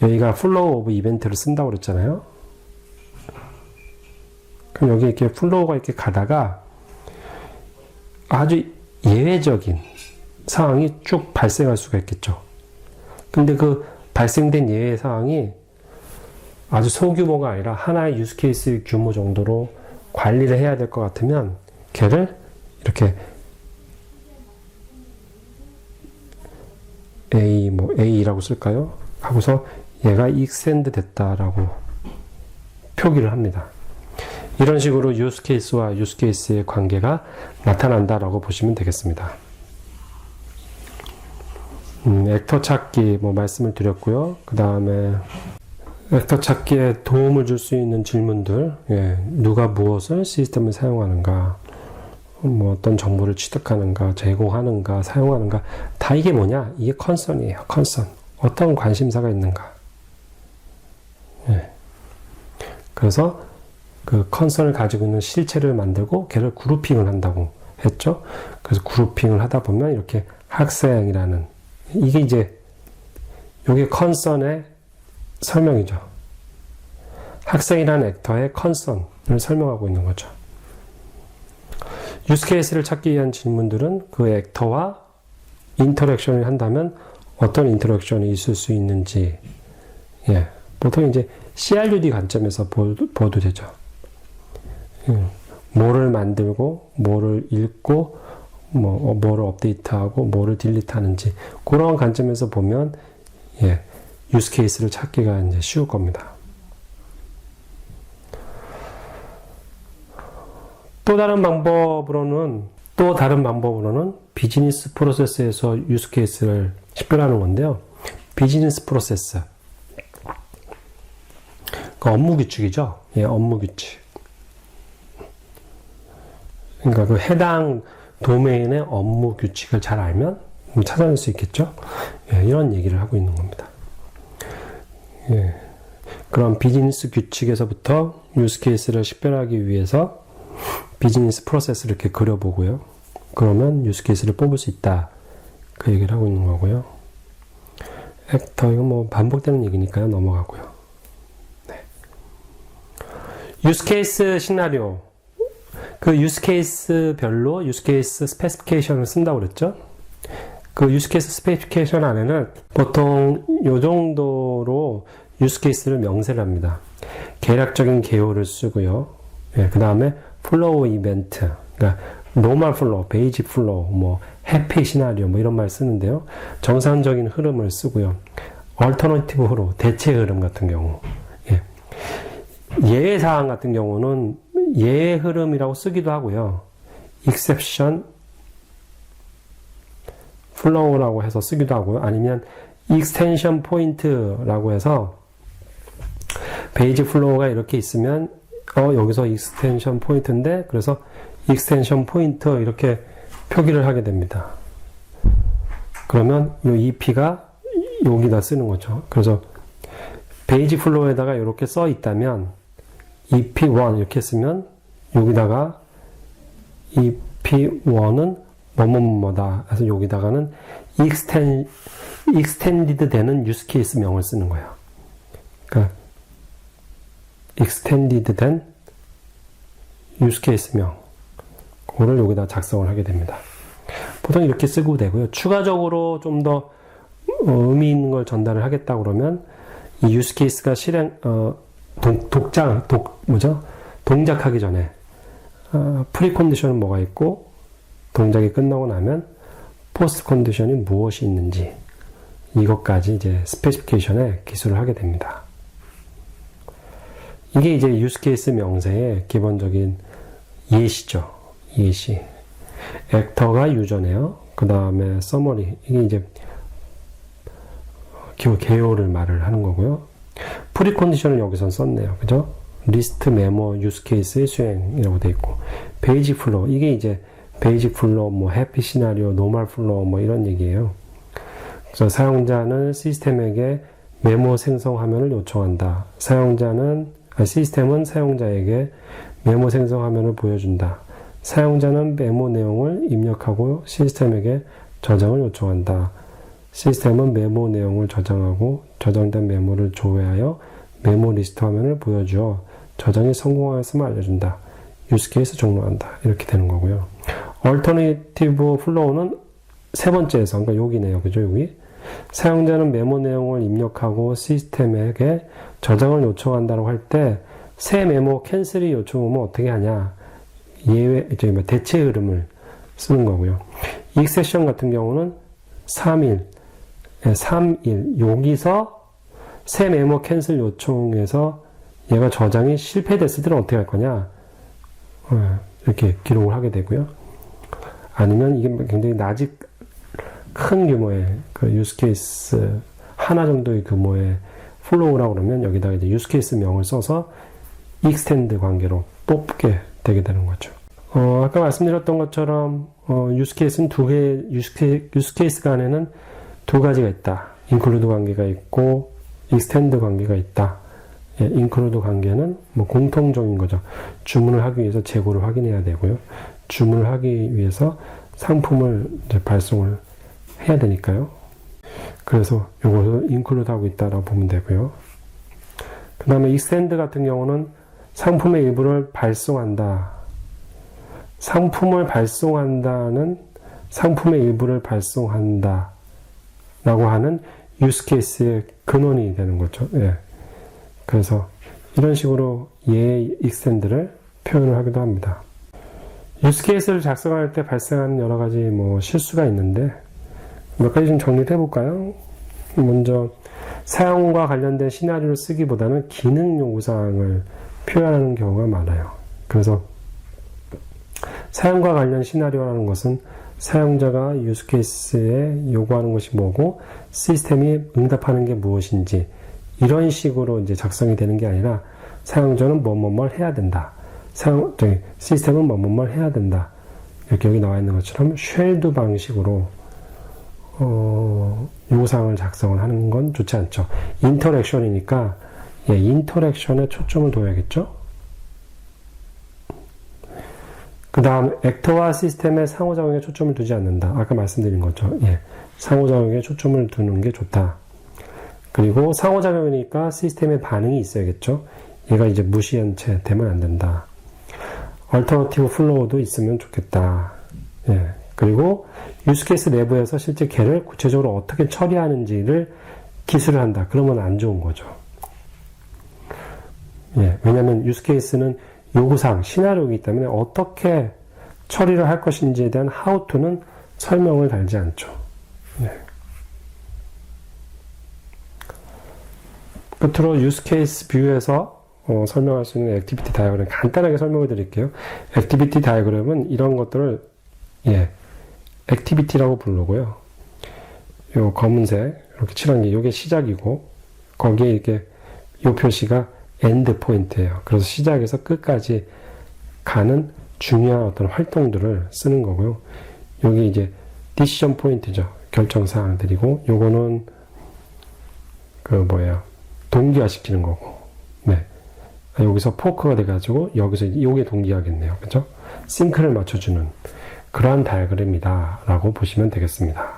여기가 플로우 오브 이벤트를 쓴다고 그랬잖아요. 그럼 여기 이렇게 플로우가 이렇게 가다가 아주 예외적인 상황이 쭉 발생할 수가 있겠죠. 근데 그 발생된 예외 상황이 아주 소규모가 아니라 하나의 유스 케이스 규모 정도로 관리를 해야 될 것 같으면 걔를 이렇게 A라고 쓸까요? 하고서 얘가 extend 됐다라고 표기를 합니다. 이런 식으로 유스 케이스와 유스 케이스의 관계가 나타난다라고 보시면 되겠습니다. 액터 찾기 말씀을 드렸고요. 그 다음에 액터 찾기에 도움을 줄 수 있는 질문들, 누가 무엇을 시스템을 사용하는가, 어떤 정보를 취득하는가, 제공하는가, 사용하는가, 다 이게 뭐냐? 이게 컨선이에요. 컨선. 어떤 관심사가 있는가. 그래서 그 컨선을 가지고 있는 실체를 만들고 걔를 그룹핑을 한다고 했죠. 그래서 그룹핑을 하다 보면 이렇게 학생이라는 이게 이제 이게 컨선의 설명이죠. 학생이라는 액터의 컨선을 설명하고 있는 거죠. 유스 케이스를 찾기 위한 질문들은 그 액터와 인터랙션을 한다면 어떤 인터랙션이 있을 수 있는지, 보통 이제 CRUD 관점에서 보도 되죠. 뭐를 만들고, 뭐를 읽고, 뭐를 업데이트하고, 뭐를 딜리트하는지 그런 관점에서 보면 유스 케이스를 찾기가 이제 쉬울 겁니다. 또 다른 방법으로는 비즈니스 프로세스에서 유스 케이스를 식별하는 건데요. 비즈니스 프로세스. 그 업무 규칙이죠. 업무 규칙. 그러니까 그 해당 도메인의 업무 규칙을 잘 알면 찾아낼 수 있겠죠. 이런 얘기를 하고 있는 겁니다. 그럼 비즈니스 규칙에서부터 유스 케이스를 식별하기 위해서 비즈니스 프로세스를 이렇게 그려보고요. 그러면 유스 케이스를 뽑을 수 있다. 그 얘기를 하고 있는 거고요. 액터, 이건 반복되는 얘기니까요. 넘어가고요. 유스 케이스 시나리오. 그 유스 케이스별로 유스 케이스 스페시피케이션을 쓴다고 그랬죠? 그 유스 케이스 스페시피케이션 안에는 보통 요 정도로 유스 케이스를 명세를 합니다. 계략적인 개요를 쓰고요. 그 다음에 플로우 이벤트, 그러니까 노멀 플로우, 베이직 플로우, 해피 시나리오 이런 말 쓰는데요. 정상적인 흐름을 쓰고요. 얼터너티브 흐름, 대체 흐름 같은 경우. 예외 사항 같은 경우는 예외 흐름이라고 쓰기도 하고요. exception flow라고 해서 쓰기도 하고요. 아니면 extension point라고 해서 베이직 플로우가 이렇게 있으면 여기서 extension point인데 그래서 extension point 이렇게 표기를 하게 됩니다. 그러면 이 EP가 여기다 쓰는 거죠. 그래서 베이직 플로우에다가 이렇게 써 있다면 EP1 이렇게 쓰면 여기다가 EP1은 뭐뭐뭐다. 그래서 여기다가는 extended 되는 use case 명을 쓰는 거예요. 그러니까 extended 된 use case 명. 그거를 여기다 작성을 하게 됩니다. 보통 이렇게 쓰고 되고요. 추가적으로 좀 더 의미 있는 걸 전달을 하겠다 그러면 이 use case가 동작하기 전에 프리 컨디션은 뭐가 있고 동작이 끝나고 나면 포스트 컨디션이 무엇이 있는지 이것까지 이제 스페시피케이션에 기술을 하게 됩니다. 이게 이제 유스 케이스 명세의 기본적인 예시죠. 예시. 액터가 유저네요. 그 다음에 서머리. 이게 이제 개요를 말을 하는 거고요. 프리컨디션을 여기선 썼네요. 그죠? 리스트, 메모, 유스케이스의 수행이라고 돼 있고, 베이직 플로우. 이게 이제 베이직 플로우, 뭐 해피 시나리오, 노멀 플로우 뭐 이런 얘기예요. 그래서 사용자는 시스템에게 메모 생성 화면을 요청한다. 시스템은 사용자에게 메모 생성 화면을 보여준다. 사용자는 메모 내용을 입력하고 시스템에게 저장을 요청한다. 시스템은 메모 내용을 저장하고 저장된 메모를 조회하여 메모 리스트 화면을 보여주어 저장이 성공하였음을 알려준다. 유스케이스 종료한다. 이렇게 되는 거고요. 얼터네이티브 플로우는 세 번째에서, 그러니까 여기네요. 그죠? 여기. 사용자는 메모 내용을 입력하고 시스템에게 저장을 요청한다고 할 때 새 메모 캔슬이 요청오면 어떻게 하냐? 대체 흐름을 쓰는 거고요. 이 세션 같은 경우는 3일, 여기서 새 메모 캔슬 요청에서 얘가 저장이 실패됐을 때는 어떻게 할 거냐? 이렇게 기록을 하게 되고요. 아니면 이게 굉장히 큰 규모의 그 유스케이스 하나 정도의 규모의 플로우라고 그러면 여기다가 이제 유스케이스 명을 써서 익스텐드 관계로 뽑게 되게 되는 거죠. 아까 말씀드렸던 것처럼 유스케이스는 유스케이스 간에는 두 가지가 있다. 인클루드 관계가 있고 익스텐드 관계가 있다. 인클루드 관계는 뭐 공통적인 거죠. 주문을 하기 위해서 재고를 확인해야 되고요. 주문을 하기 위해서 상품을 이제 발송을 해야 되니까요. 그래서 이것을 인클루드 하고 있다라고 보면 되고요. 그 다음에 익스텐드 같은 경우는 상품의 일부를 발송한다. 상품을 발송한다는 상품의 일부를 발송한다 라고 하는 유스케이스의 근원이 되는 거죠. 예. 그래서 이런 식으로 익스텐드를 표현을 하기도 합니다. 유스케이스를 작성할 때 발생하는 여러 가지 뭐 실수가 있는데 몇 가지 좀 정리를 해볼까요? 먼저 사용과 관련된 시나리오를 쓰기보다는 기능 요구사항을 표현하는 경우가 많아요. 그래서 사용과 관련 시나리오라는 것은 사용자가 유스케이스에 요구하는 것이 뭐고 시스템이 응답하는 게 무엇인지 이런 식으로 이제 작성이 되는 게 아니라 사용자는 뭐뭐뭘 해야 된다. 시스템은 뭐뭐뭘 해야 된다. 이렇게 여기 나와 있는 것처럼 쉘드 방식으로 요구사항을 작성을 하는 건 좋지 않죠. 인터랙션이니까 인터랙션에 초점을 둬야겠죠. 그 다음 액터와 시스템의 상호작용에 초점을 두지 않는다. 아까 말씀드린 거죠. 상호작용에 초점을 두는 게 좋다. 그리고 상호작용이니까 시스템의 반응이 있어야겠죠. 얘가 이제 무시한 채 되면 안 된다. 얼터너티브 플로우도 있으면 좋겠다. 그리고 유스케이스 내부에서 실제 걔를 구체적으로 어떻게 처리하는지를 기술을 한다. 그러면 안 좋은 거죠. 왜냐하면 유스케이스는 요구사항, 시나리오이기 때문에 어떻게 처리를 할 것인지에 대한 how to는 설명을 달지 않죠. 끝으로 유스케이스 뷰에서 설명할 수 있는 액티비티 다이어그램 간단하게 설명을 드릴게요. 액티비티 다이어그램은 이런 것들을 액티비티라고 부르고요. 요 검은색 이렇게 칠한 게 이게 시작이고 거기에 이렇게 요 표시가 엔드 포인트예요. 그래서 시작에서 끝까지 가는 중요한 어떤 활동들을 쓰는 거고요. 여기 이제 디시전 포인트죠. 결정 사항들이고 요거는 동기화시키는 거고. 여기서 포크가 돼가지고 여기서 요게 동기화겠네요. 그죠? 싱크를 맞춰주는 그러한 다이어그램이다 라고 보시면 되겠습니다.